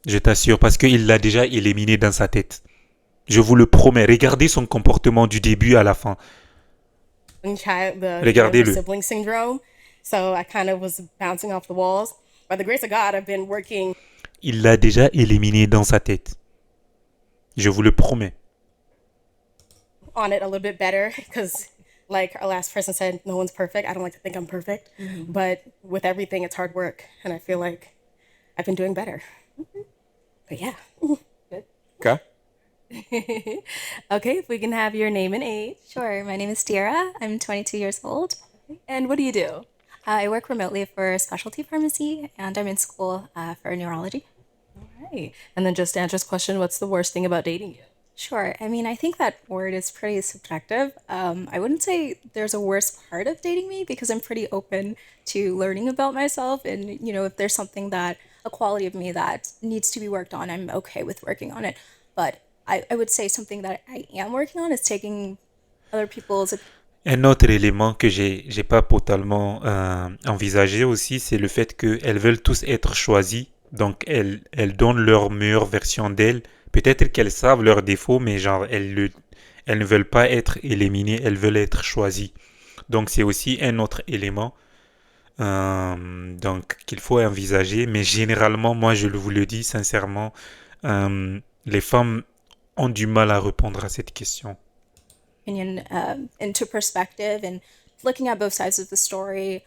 Speaker 1: Je t'assure, parce qu'il l'a déjà éliminé dans sa tête. Je vous le promets, regardez son comportement du début à la fin.
Speaker 5: child, the
Speaker 1: Regardez-le.
Speaker 5: younger sibling syndrome. So I kind of was bouncing off the walls. By the grace of God, I've been working
Speaker 1: Il l'a déjà éliminé dans sa tête. Je vous le promets.
Speaker 5: on it a little bit better because, like our last person said, no one's perfect. I don't like to think I'm perfect, but with everything, it's hard work, and I feel like I've been doing better. But yeah,
Speaker 3: Okay.
Speaker 2: okay, if we can have your name and age.
Speaker 10: Sure. My name is Tiara. I'm 22 years old.
Speaker 2: And what do you do?
Speaker 10: I work remotely for a specialty pharmacy, and I'm in school for neurology.
Speaker 2: Right. And then just to answer his question, what's the worst thing about dating you?
Speaker 10: Sure. I mean, I think that word is pretty subjective. I wouldn't say there's a worst part of dating me because I'm pretty open to learning about myself. And, you know, if there's something that, a quality of me that needs to be worked on, I'm okay with working on it. But I would say something that I am working on is taking other people's.
Speaker 1: Un autre élément que j'ai pas totalement envisagé aussi, c'est le fait qu'elles veulent tous être choisies Donc, elles donnent leur meilleure version d'elles. Peut-être qu'elles savent leurs défauts, mais genre, elles ne veulent pas être éliminées, elles veulent être choisies. Donc, c'est aussi un autre élément donc qu'il faut envisager. Mais généralement, moi, je vous le dis sincèrement, les femmes ont du mal à répondre à cette question.
Speaker 10: Opinion into perspective and looking at both sides of the story.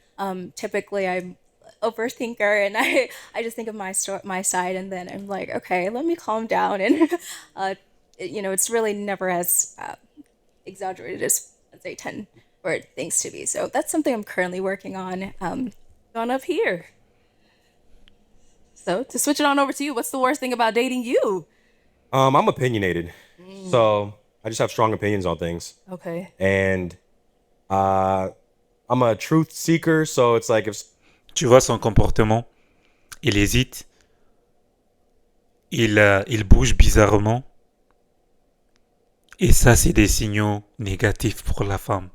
Speaker 10: Typically, I'm overthinker and I just think of my side and then I'm like, okay, let me calm down and it's really never as exaggerated as they tend or it thinks to be. So that's something I'm currently working on.
Speaker 2: On up here. So to switch it on over to you, what's the worst thing about dating you?
Speaker 3: I'm opinionated, so I just have strong opinions on things,
Speaker 2: Okay.
Speaker 3: and I'm a truth seeker. So it's like if
Speaker 1: Tu vois son comportement, il hésite, il bouge bizarrement. Et ça, c'est des signaux négatifs pour la femme.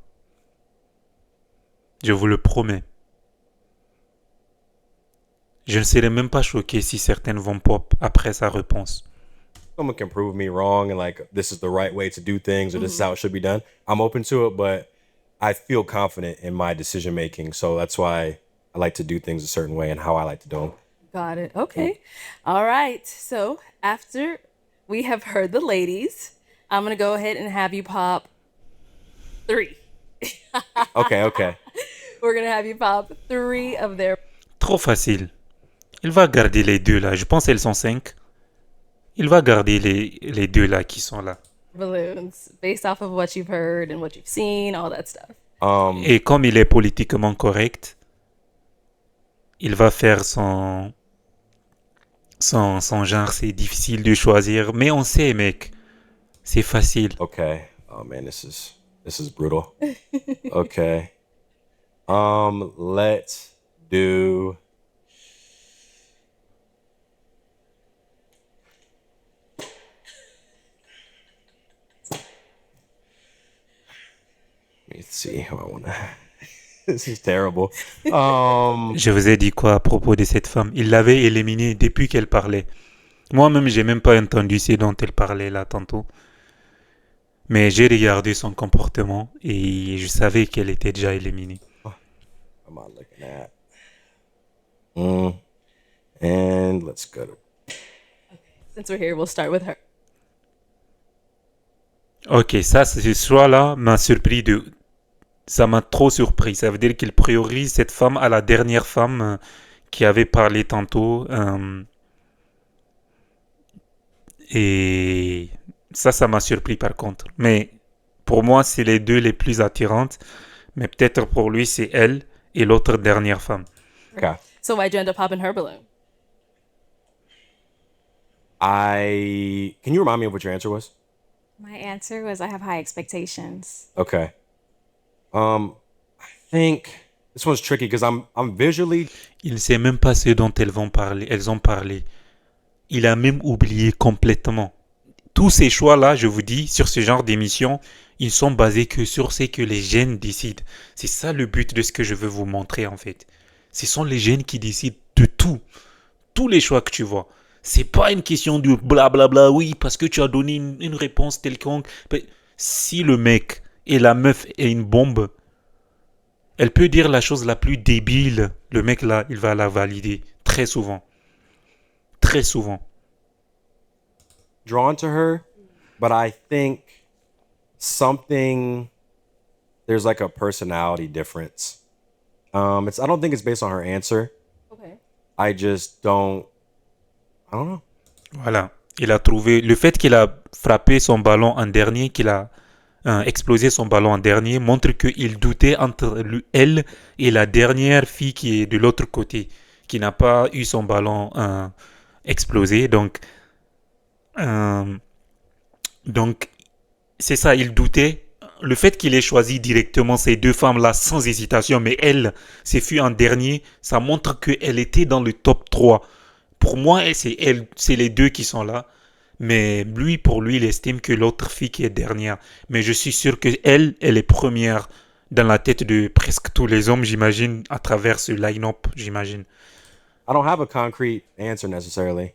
Speaker 1: Je vous le promets. Je ne serais même pas choqué si certaines vont pop après sa réponse.
Speaker 3: someone can prove me wrong and like this is the right way to do things or this is how it should be done, I'm open to it, but I feel confident in my decision making. So that's why I like to do things a certain way and how I like to do them.
Speaker 2: Got it. Okay. All right. So after we have heard the ladies, I'm going to go ahead and have you pop 3.
Speaker 3: Okay.
Speaker 2: We're going to have you pop 3 of their
Speaker 1: Trop facile. Il va garder les deux là. Je pense qu'elles sont 5. Il va garder les deux là qui sont là.
Speaker 2: balloons based off of what you've heard and what you've seen, all that stuff.
Speaker 1: Et comme il est politiquement correct, il va faire son genre. C'est difficile de choisir. Mais on sait, mec. C'est facile.
Speaker 3: Okay. Oh man, this is brutal. Okay. Let's do let's see how I wanna this is terrible.
Speaker 1: Je vous ai dit quoi à propos de cette femme? Il l'avait éliminée depuis qu'elle parlait. Moi-même, j'ai même pas entendu ce dont elle parlait là tantôt. Mais j'ai regardé son comportement et je savais qu'elle était déjà éliminée.
Speaker 3: Am I looking at? And let's go to
Speaker 2: Since we're here, we'll start with her.
Speaker 1: Ok, ça, ce choix-là m'a surpris Ça m'a trop surpris. Ça veut dire qu'il priorise cette femme à la dernière femme qui avait parlé tantôt. Et ça m'a surpris par contre. Mais pour moi, c'est les deux les plus attirantes. Mais peut-être pour lui, c'est elle et l'autre dernière femme.
Speaker 3: Okay.
Speaker 2: So why'd you end up popping her balloon?
Speaker 3: Can you remind me of what your answer was?
Speaker 9: My answer was I have high expectations.
Speaker 3: Okay. I think this one's tricky because I'm visually.
Speaker 1: Il ne sait même pas ce dont elles ont parlé. Il a même oublié complètement. Tous ces choix-là, je vous dis, sur ce genre d'émission, ils sont basés que sur ce que les jeunes décident. C'est ça le but de ce que je veux vous montrer en fait. Ce sont les jeunes qui décident de tout. Tous les choix que tu vois. C'est pas une question de blablabla, oui, parce que tu as donné une réponse quelconque. Si le mec et la meuf est une bombe, elle peut dire la chose la plus débile. Le mec là, il va la valider. Très souvent. Très souvent.
Speaker 3: Drawn to her, but I think there's like a personality difference. I don't think it's based on her answer.
Speaker 2: Okay.
Speaker 3: I don't know.
Speaker 1: Voilà. Il a trouvé. Le fait qu'il a frappé son ballon en dernier, qu'il a explosé son ballon en dernier, montre qu'il doutait entre elle et la dernière fille qui est de l'autre côté, qui n'a pas eu son ballon explosé. Donc, c'est ça, il doutait. Le fait qu'il ait choisi directement ces deux femmes-là sans hésitation, mais elle, c'est fut en dernier, ça montre qu'elle était dans le top 3. Pour moi, c'est les deux qui sont là. Mais lui, pour lui, il estime que l'autre fille qui est dernière. Mais je suis sûr qu'elle est première dans la tête de presque tous les hommes, j'imagine, à travers ce line-up, j'imagine.
Speaker 3: I don't have a concrete answer necessarily.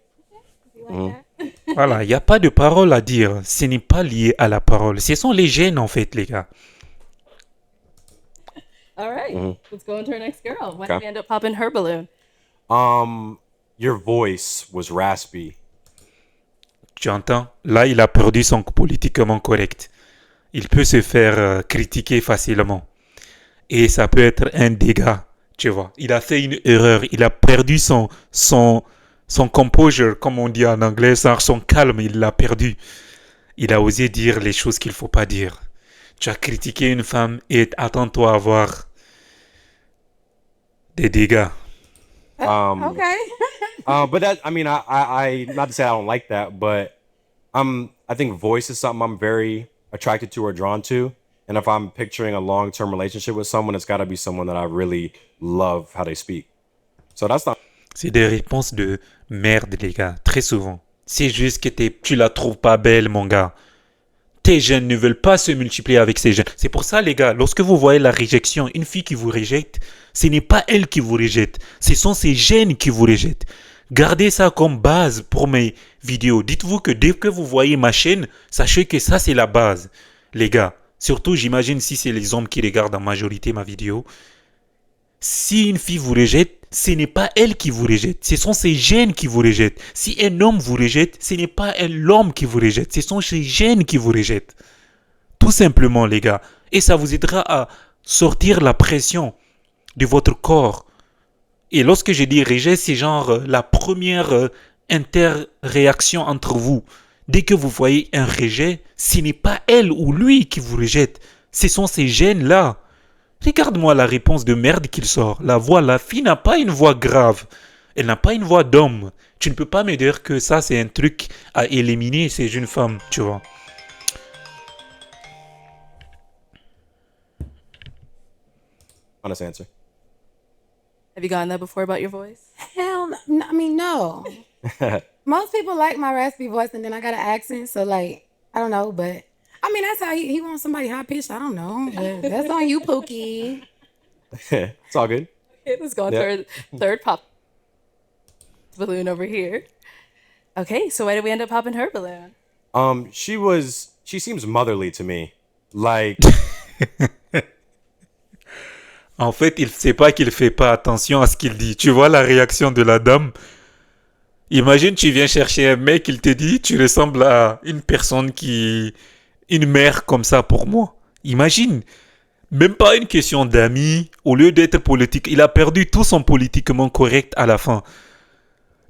Speaker 1: Voilà, il n'y a pas de parole à dire. Ce n'est pas lié à la parole. Ce sont les gènes, en fait, les gars.
Speaker 2: All right, let's go into our next girl. Why
Speaker 3: Okay.
Speaker 2: did we end up popping her balloon?
Speaker 3: Your voice was raspy.
Speaker 1: Tu entends? Là, il a perdu son politiquement correct. Il peut se faire critiquer facilement. Et ça peut être un dégât, tu vois. Il a fait une erreur. Il a perdu son composure, comme on dit en anglais, son calme. Il l'a perdu. Il a osé dire les choses qu'il ne faut pas dire. Tu as critiqué une femme et attends-toi à voir des dégâts.
Speaker 4: Okay.
Speaker 3: But that, I mean, I not to say I don't like that, but I think voice is something I'm very attracted to or drawn to. And if I'm picturing a long-term relationship with someone, it's got to be someone that I really love how they speak. So that's not.
Speaker 1: C'est des réponses de merde, les gars, très souvent. C'est juste que tu la trouves pas belle, mon gars. Tes gènes ne veulent pas se multiplier avec ces gènes. C'est pour ça, les gars, lorsque vous voyez la réjection, une fille qui vous rejette, ce n'est pas elle qui vous rejette. Ce sont ses gènes qui vous rejettent. Gardez ça comme base pour mes vidéos. Dites-vous que dès que vous voyez ma chaîne, sachez que ça, c'est la base, les gars. Surtout, j'imagine si c'est les hommes qui regardent en majorité ma vidéo. Si une fille vous rejette, ce n'est pas elle qui vous rejette. Ce sont ses gènes qui vous rejettent. Si un homme vous rejette, ce n'est pas l'homme qui vous rejette. Ce sont ses gènes qui vous rejettent. Tout simplement, les gars. Et ça vous aidera à sortir la pression de votre corps. Et lorsque je dis rejet, c'est genre la première interréaction entre vous. Dès que vous voyez un rejet, ce n'est pas elle ou lui qui vous rejette. Ce sont ces gènes-là. Regarde-moi la réponse de merde qu'il sort. La fille n'a pas une voix grave. Elle n'a pas une voix d'homme. Tu ne peux pas me dire que ça, c'est un truc à éliminer, c'est une femme, tu vois.
Speaker 3: Honest answer.
Speaker 2: Have you gotten that before about your voice?
Speaker 4: Hell no. I mean, no. Most people like my raspy voice, and then I got an accent, so like I don't know, but I mean that's how he wants somebody high pitched. I don't know, but that's on you, Pookie.
Speaker 3: It's all good.
Speaker 2: Okay, let's go on
Speaker 3: Yeah.
Speaker 2: to our third pop balloon over here. Okay, so why did we end up popping her balloon?
Speaker 3: She seems motherly to me. Like,
Speaker 1: En fait, il ne sait pas qu'il ne fait pas attention à ce qu'il dit. Tu vois la réaction de la dame? Imagine, tu viens chercher un mec, il te dit, tu ressembles à une personne une mère comme ça pour moi. Imagine. Même pas une question d'amis. Au lieu d'être politique, il a perdu tout son politiquement correct à la fin.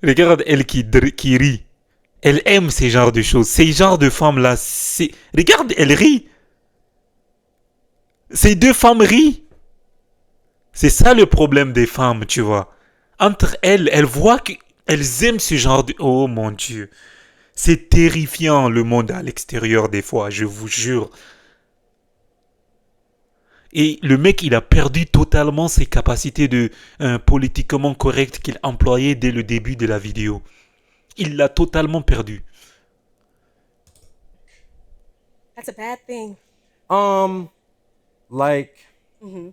Speaker 1: Regarde elle qui rit. Elle aime ces genres de choses. Ces genres de femmes-là, regarde, elle rit. Ces deux femmes rient. C'est ça le problème des femmes, tu vois. Entre elles, elles voient qu'elles aiment ce genre de... Oh mon Dieu. C'est terrifiant le monde à l'extérieur des fois, je vous jure. Et le mec, il a perdu totalement ses capacités de politiquement correct qu'il employait dès le début de la vidéo. Il l'a totalement perdu.
Speaker 5: That's a bad thing.
Speaker 3: like, I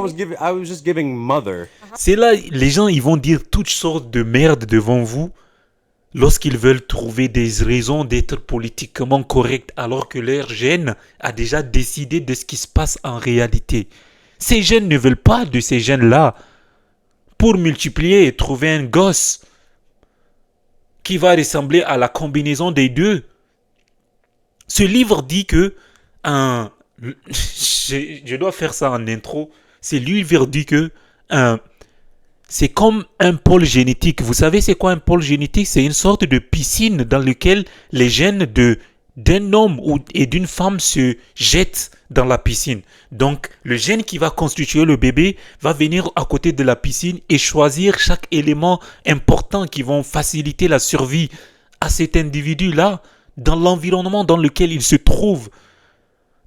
Speaker 3: was just giving mother.
Speaker 1: C'est là, les gens, ils vont dire toutes sortes de merde devant vous lorsqu'ils veulent trouver des raisons d'être politiquement corrects alors que leur gène a déjà décidé de ce qui se passe en réalité. Ces gènes ne veulent pas de ces gènes-là pour multiplier et trouver un gosse qui va ressembler à la combinaison des deux. Ce livre dit que je dois faire ça en intro. C'est livre dit que c'est comme un pôle génétique. Vous savez c'est quoi un pôle génétique? C'est une sorte de piscine dans laquelle les gènes d'un homme et d'une femme se jettent dans la piscine. Donc, le gène qui va constituer le bébé va venir à côté de la piscine et choisir chaque élément important qui vont faciliter la survie à cet individu-là dans l'environnement dans lequel il se trouve.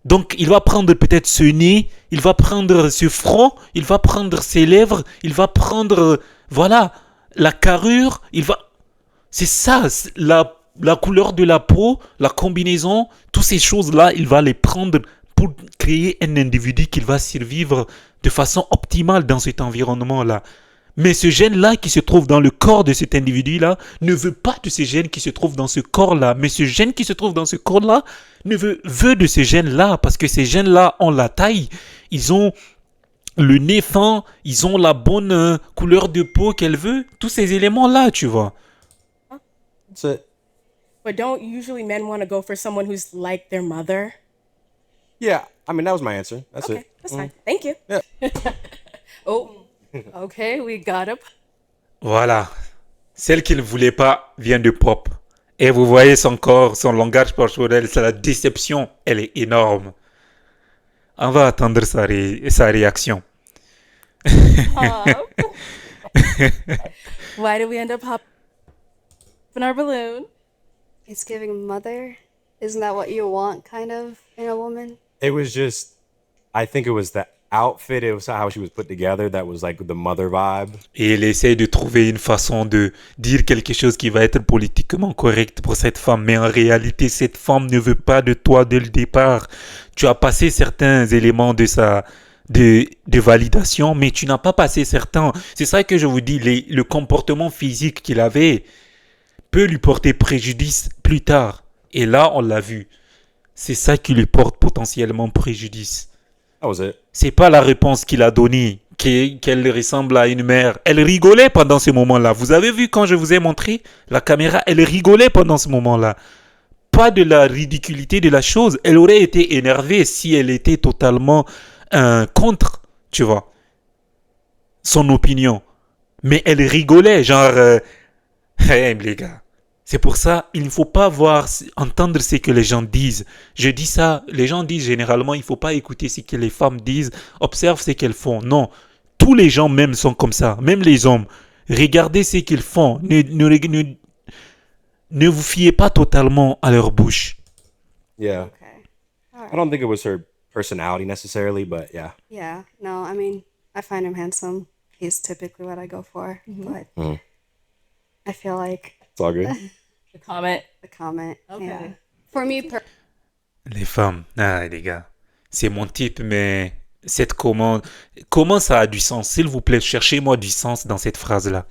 Speaker 1: Donc, il va prendre peut-être ce nez, il va prendre ce front, il va prendre ses lèvres, il va prendre, voilà, la carrure, c'est ça, la couleur de la peau, la combinaison, toutes ces choses-là, il va les prendre pour créer un individu qui va survivre de façon optimale dans cet environnement-là. Mais ce gène-là qui se trouve dans le corps de cet individu-là ne veut pas de ce gène qui se trouve dans ce corps-là. Mais ce gène qui se trouve dans ce corps-là veut de ce gène-là parce que ces gènes-là ont la taille, ils ont le nez fin, ils ont la bonne couleur de peau qu'elle veut. Tous ces éléments-là, tu vois.
Speaker 3: That's it.
Speaker 5: But don't usually men want to go for someone who's like their mother?
Speaker 3: Yeah, I mean that was my answer. That's
Speaker 5: Okay,
Speaker 3: it.
Speaker 5: that's fine. Thank you.
Speaker 2: Oh, okay, we got up.
Speaker 1: Voilà. Celle qu'il ne voulait pas vient de pop. Et vous voyez son corps, son langage corporel, c'est la déception, elle est énorme. On va attendre sa réaction.
Speaker 2: Why did we end up popping our balloon?
Speaker 8: It's giving mother. Isn't that what you want, kind of, in a woman?
Speaker 3: It was just, I think it was the outfit. It was how she was put together that was like the mother vibe.
Speaker 1: Et elle essaie de trouver une façon de dire quelque chose qui va être politiquement correct pour cette femme. Mais en réalité, cette femme ne veut pas de toi dès le départ. Tu as passé certains éléments de validation, mais tu n'as pas passé certains. C'est ça que je vous dis, le comportement physique qu'il avait peut lui porter préjudice plus tard. Et là, on l'a vu. C'est ça qui lui porte potentiellement préjudice.
Speaker 3: That was it.
Speaker 1: C'est pas la réponse qu'il a donnée, qu'elle ressemble à une mère. Elle rigolait pendant ce moment-là. Vous avez vu quand je vous ai montré la caméra, elle rigolait pendant ce moment-là. Pas de la ridiculité de la chose. Elle aurait été énervée si elle était totalement contre, tu vois, son opinion. Mais elle rigolait, genre, hey, les gars. C'est pour ça, il ne faut pas entendre ce que les gens disent. Je dis ça, les gens disent généralement, il ne faut pas écouter ce que les femmes disent, observe ce qu'elles font. Non, tous les gens même sont comme ça, même les hommes. Regardez ce qu'ils font. Ne vous fiez pas totalement à leur bouche.
Speaker 3: Yeah.
Speaker 8: Okay. All
Speaker 3: I
Speaker 8: right.
Speaker 3: don't think it was her personality necessarily, but yeah.
Speaker 8: Yeah. No, I mean, I find him handsome. He's typically what I go for, but I feel like
Speaker 3: It's all good.
Speaker 2: The comment.
Speaker 8: the comment.
Speaker 2: Okay.
Speaker 8: Yeah. For me,
Speaker 1: Les femmes, les gars, c'est mon type, mais cette commande, comment ça a du sens? S'il vous plaît, cherchez-moi du sens dans cette phrase-là.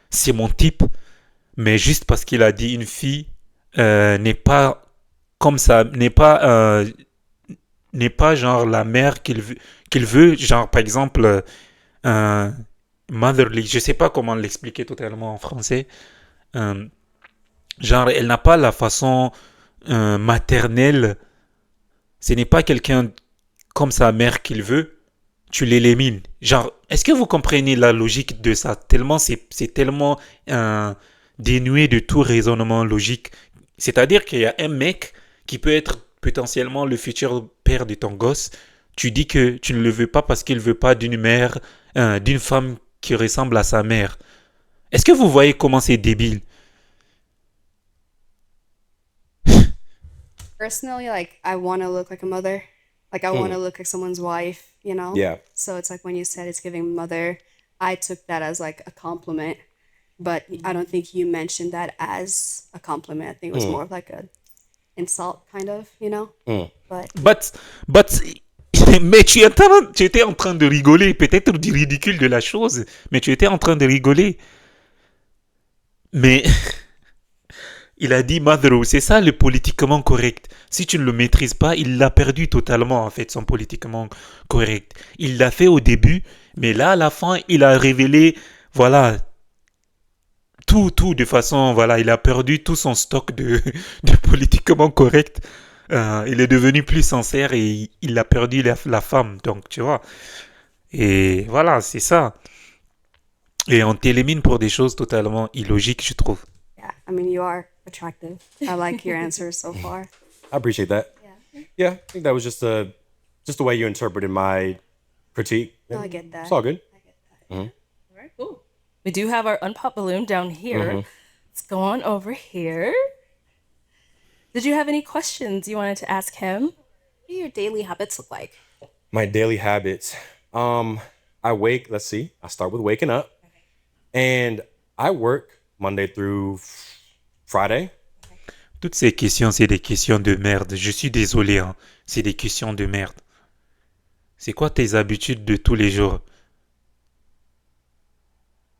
Speaker 1: C'est mon type, mais juste parce qu'il a dit une fille n'est pas comme ça, n'est pas genre la mère qu'il veut, genre par exemple motherly, je sais pas comment l'expliquer totalement en français. Genre, elle n'a pas la façon maternelle. Ce n'est pas quelqu'un comme sa mère qu'il veut. Tu l'élimines. Genre, est-ce que vous comprenez la logique de ça? Tellement c'est tellement dénué de tout raisonnement logique. C'est-à-dire qu'il y a un mec qui peut être potentiellement le futur père de ton gosse. Tu dis que tu ne le veux pas parce qu'il ne veut pas d'une mère, d'une femme qui ressemble à sa mère. Est-ce que vous voyez comment c'est débile?
Speaker 8: personally, like, I want to look like a mother. Like, I want to look like someone's wife, you know?
Speaker 3: Yeah.
Speaker 8: So it's like when you said it's giving mother, I took that as like a compliment. But I don't think you mentioned that as a compliment. I think it was more of like a insult, kind of, you know? But
Speaker 1: But, mais tu étais en train de rigoler, peut-être du ridicule de la chose, mais tu étais en train de rigoler. Mais il a dit Motherwell, c'est ça le politiquement correct. Si tu ne le maîtrises pas, il l'a perdu totalement en fait, son politiquement correct. Il l'a fait au début, mais là à la fin, il a révélé, voilà, tout de façon, voilà, il a perdu tout son stock de politiquement correct. Il est devenu plus sincère et il a perdu la femme, donc tu vois. Et voilà, c'est ça. Et on t'élimine pour des choses totalement illogiques, je trouve.
Speaker 8: yeah, I mean, you are attractive. I like your answers so far.
Speaker 3: I appreciate that. Yeah, I think that was just the way you interpreted my critique.
Speaker 8: No, I get that.
Speaker 3: It's all good.
Speaker 2: All right, cool. We do have our unpop balloon down here. Let's go on over here. Did you have any questions you wanted to ask him?
Speaker 10: What do your daily habits look like?
Speaker 3: My daily habits. Let's see. I start with waking up. And I work Monday through Friday.
Speaker 1: Toutes ces questions, c'est des questions de merde. Je suis désolé, hein. C'est des questions de merde. C'est quoi tes habitudes de tous les jours?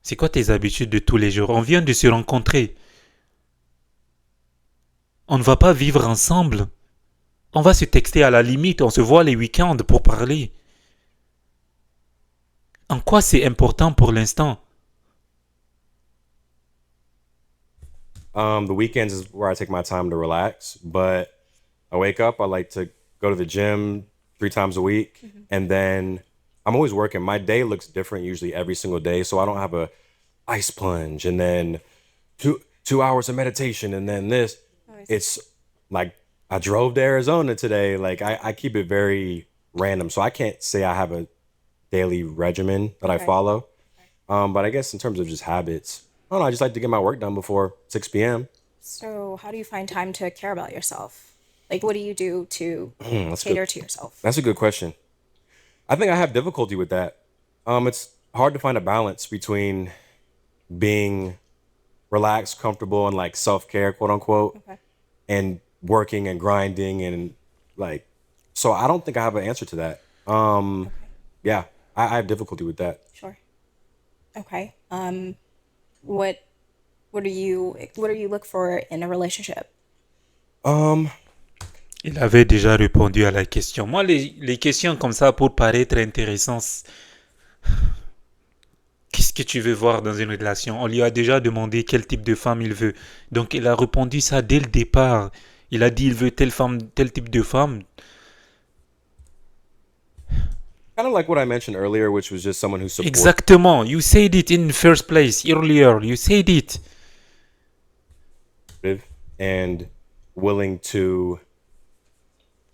Speaker 1: C'est quoi tes habitudes de tous les jours? On vient de se rencontrer. On ne va pas vivre ensemble. On va se texter à la limite, on se voit les week-ends pour parler. En quoi c'est important pour l'instant?
Speaker 3: The weekends is where I take my time to relax, but I wake up, I like to go to the gym 3 times a week, and then I'm always working. My day looks different usually every single day, so I don't have a ice plunge and then two hours of meditation and then this. It's like I drove to Arizona today. Like I keep it very random, so I can't say I have a daily regimen that I follow. But I guess in terms of just habits, I don't know. I just like to get my work done before 6 p.m.
Speaker 10: So, how do you find time to care about yourself? Like, what do you do to
Speaker 3: That's
Speaker 10: cater
Speaker 3: good.
Speaker 10: to yourself?
Speaker 3: That's a good question. I think I have difficulty with that. It's hard to find a balance between being relaxed, comfortable, and like self care, quote unquote,
Speaker 10: Okay.
Speaker 3: and working and grinding and like. So I don't think I have an answer to that. Yeah, I have difficulty with that.
Speaker 10: Sure. Okay. What do you look for in a relationship?
Speaker 3: Um,
Speaker 1: Il avait déjà répondu à la question. Moi, les questions comme ça, pour paraître intéressantes, qu'est-ce que tu veux voir dans une relation? On lui a déjà demandé quel type de femme il veut. Donc, il a répondu ça dès le départ. Il a dit il veut telle femme, tel type de femme.
Speaker 3: kind of like what I mentioned earlier, which was just someone who supports.
Speaker 1: Exactement. You said it in the first place, earlier. You said it.
Speaker 3: And willing to,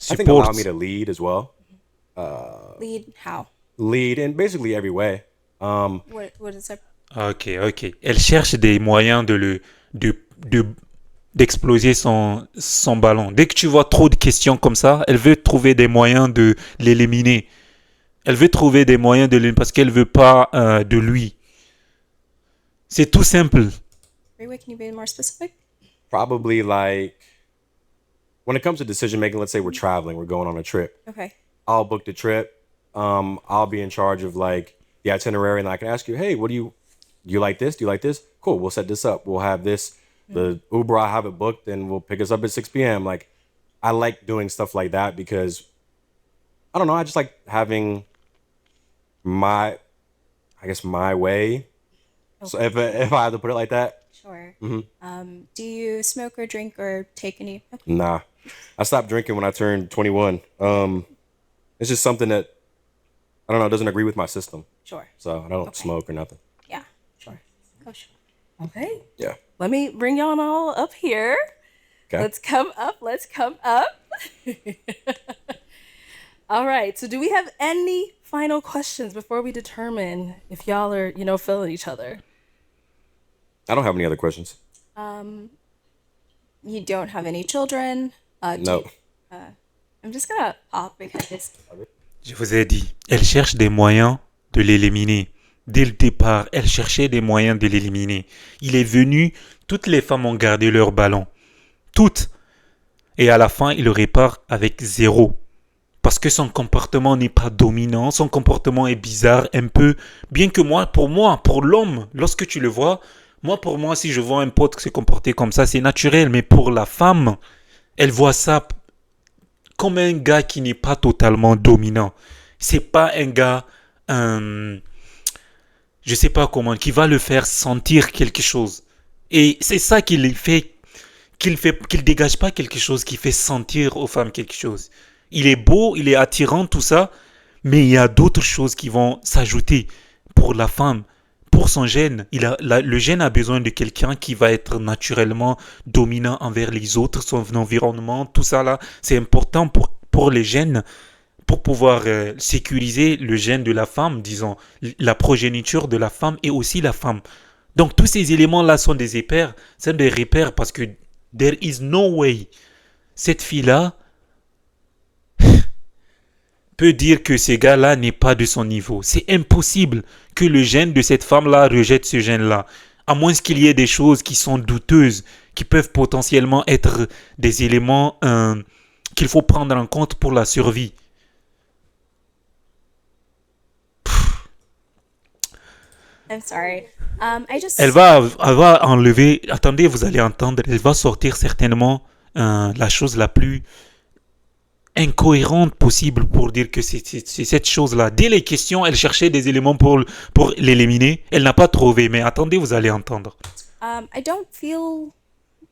Speaker 3: I think, allow me to lead as well.
Speaker 10: Lead how?
Speaker 3: Lead in basically every way.
Speaker 10: What is that?
Speaker 1: Ok, ok. Elle cherche des moyens d'exploser son ballon. Dès que tu vois trop de questions comme ça, elle veut trouver des moyens de l'éliminer. Elle veut trouver des moyens de l'éliminer parce qu'elle veut pas de lui. C'est tout simple.
Speaker 10: Can you be more specific?
Speaker 3: Probably like when it comes to decision making, let's say we're traveling, we're going on a trip.
Speaker 10: Okay.
Speaker 3: I'll book the trip. I'll be in charge of like the itinerary, and I can ask you, hey, what do you like this? Do you like this? Cool, we'll set this up. We'll have this. The Uber, I have it booked, and we'll pick us up at 6 p.m. Like, I like doing stuff like that because I don't know. I just like having my way. So if I have to put it like that,
Speaker 10: Sure. Do you smoke or drink or take any? Okay.
Speaker 3: nah. I stopped drinking when I turned 21. It's just something that I don't know, doesn't agree with my system.
Speaker 10: Sure.
Speaker 3: So I don't smoke or nothing.
Speaker 10: Yeah. Sure. Oh, sure.
Speaker 2: Okay.
Speaker 3: Yeah.
Speaker 2: Let me bring y'all all up here.
Speaker 3: Okay.
Speaker 2: Let's come up. Let's come up. All right. So, do we have any final questions before we determine if y'all are, feeling each other?
Speaker 3: I don't have any other questions.
Speaker 10: You don't have any children.
Speaker 3: No.
Speaker 10: I'm just gonna pop because
Speaker 1: Je vous ai dit, elle cherche des moyens de l'éliminer. Dès le départ, elle cherchait des moyens de l'éliminer. Il est venu, toutes les femmes ont gardé leur ballon. Toutes. Et à la fin, il le répare avec 0. Parce que son comportement n'est pas dominant, son comportement est bizarre un peu. Bien que pour l'homme, lorsque tu le vois, pour moi, si je vois un pote se comporter comme ça, c'est naturel. Mais pour la femme, elle voit ça comme un gars qui n'est pas totalement dominant. C'est pas un gars, je sais pas comment, qui va le faire sentir quelque chose. Et c'est ça qu'il dégage pas quelque chose qui fait sentir aux femmes quelque chose. Il est beau, il est attirant, tout ça, mais il y a d'autres choses qui vont s'ajouter pour la femme. Pour son gène, le gène a besoin de quelqu'un qui va être naturellement dominant envers les autres, son environnement, tout ça là, c'est important pour les gènes, pour pouvoir sécuriser le gène de la femme, disons, la progéniture de la femme et aussi la femme. Donc tous ces éléments là sont des repères parce que there is no way cette fille là peut dire que ce gars-là n'est pas de son niveau. C'est impossible que le gène de cette femme-là rejette ce gène-là. À moins qu'il y ait des choses qui sont douteuses, qui peuvent potentiellement être des éléments qu'il faut prendre en compte pour la survie.
Speaker 10: I'm sorry.
Speaker 1: Elle va enlever. Attendez, vous allez entendre. Elle va sortir certainement la chose la plus incohérente possible pour dire que c'est cette chose-là. Dès les questions, elle cherchait des éléments pour l'éliminer. Elle n'a pas trouvé. Mais attendez, vous allez entendre.
Speaker 10: I don't feel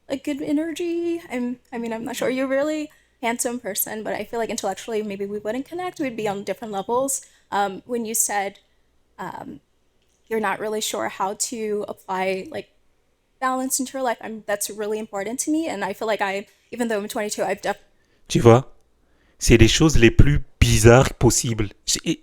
Speaker 10: a good energy. I'm not sure. You're a really handsome person, but I feel like intellectually maybe we wouldn't connect. We'd be on different levels. When you said you're not really sure how to apply like balance into your life, that's really important to me. And I feel like even though I'm 22, I've definitely.
Speaker 1: Tu vois? C'est les choses les plus bizarres possibles.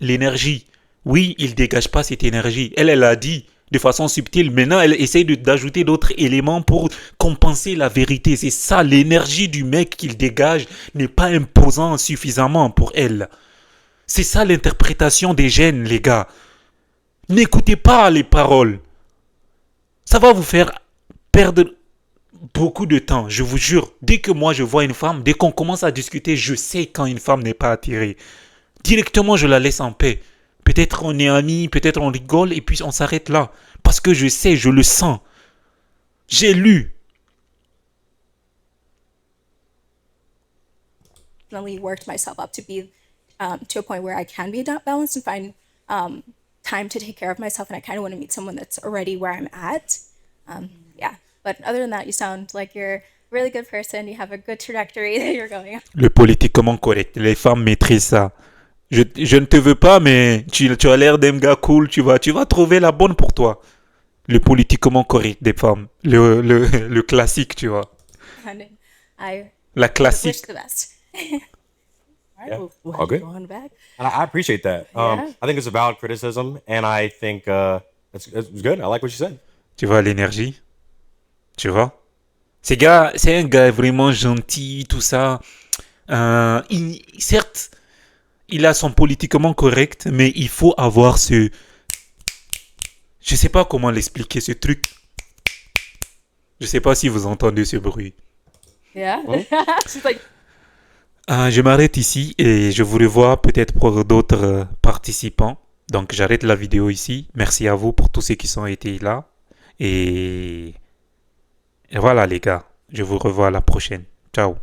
Speaker 1: L'énergie. Oui, il dégage pas cette énergie. Elle a dit de façon subtile. Maintenant, elle essaye d'ajouter d'autres éléments pour compenser la vérité. C'est ça, l'énergie du mec qu'il dégage n'est pas imposant suffisamment pour elle. C'est ça l'interprétation des gènes, les gars. N'écoutez pas les paroles. Ça va vous faire perdre beaucoup de temps, je vous jure. Dès que moi je vois une femme, dès qu'on commence à discuter, je sais quand une femme n'est pas attirée. Directement, je la laisse en paix. Peut-être on est amis, peut-être on rigole et puis on s'arrête là. Parce que je sais, je le sens. J'ai
Speaker 10: worked myself up to be to a point where I can be balanced and find time to take care of myself. And I kind of want to meet someone that's already where I'm at. Yeah. But other than that, you sound like you're a really good person. You have a good trajectory that you're going on.
Speaker 1: Le politiquement correct. Les femmes maîtrisent ça. Je ne te veux pas, mais tu as l'air d'un gars cool. Tu vas trouver la bonne pour toi. Le politiquement correct des femmes. Le classique, tu vois.
Speaker 10: And I
Speaker 1: La
Speaker 10: wish
Speaker 1: classique.
Speaker 10: the best.
Speaker 3: Yeah.
Speaker 2: We'll
Speaker 3: All good.
Speaker 2: go on back.
Speaker 3: And I appreciate that.
Speaker 2: Yeah.
Speaker 3: I think it's a valid criticism, and I think it's good. I like what you said.
Speaker 1: Tu vois l'énergie? Tu vois? C'est un gars vraiment gentil, tout ça. Certes, il a son politiquement correct, mais il faut avoir ce... Je sais pas comment l'expliquer, ce truc. Je sais pas si vous entendez ce bruit.
Speaker 2: Yeah. She's like,
Speaker 1: Je m'arrête ici et je vous revois peut-être pour d'autres participants. Donc j'arrête la vidéo ici. Merci à vous pour tous ceux qui sont été là. Et voilà les gars, je vous revois à la prochaine. Ciao.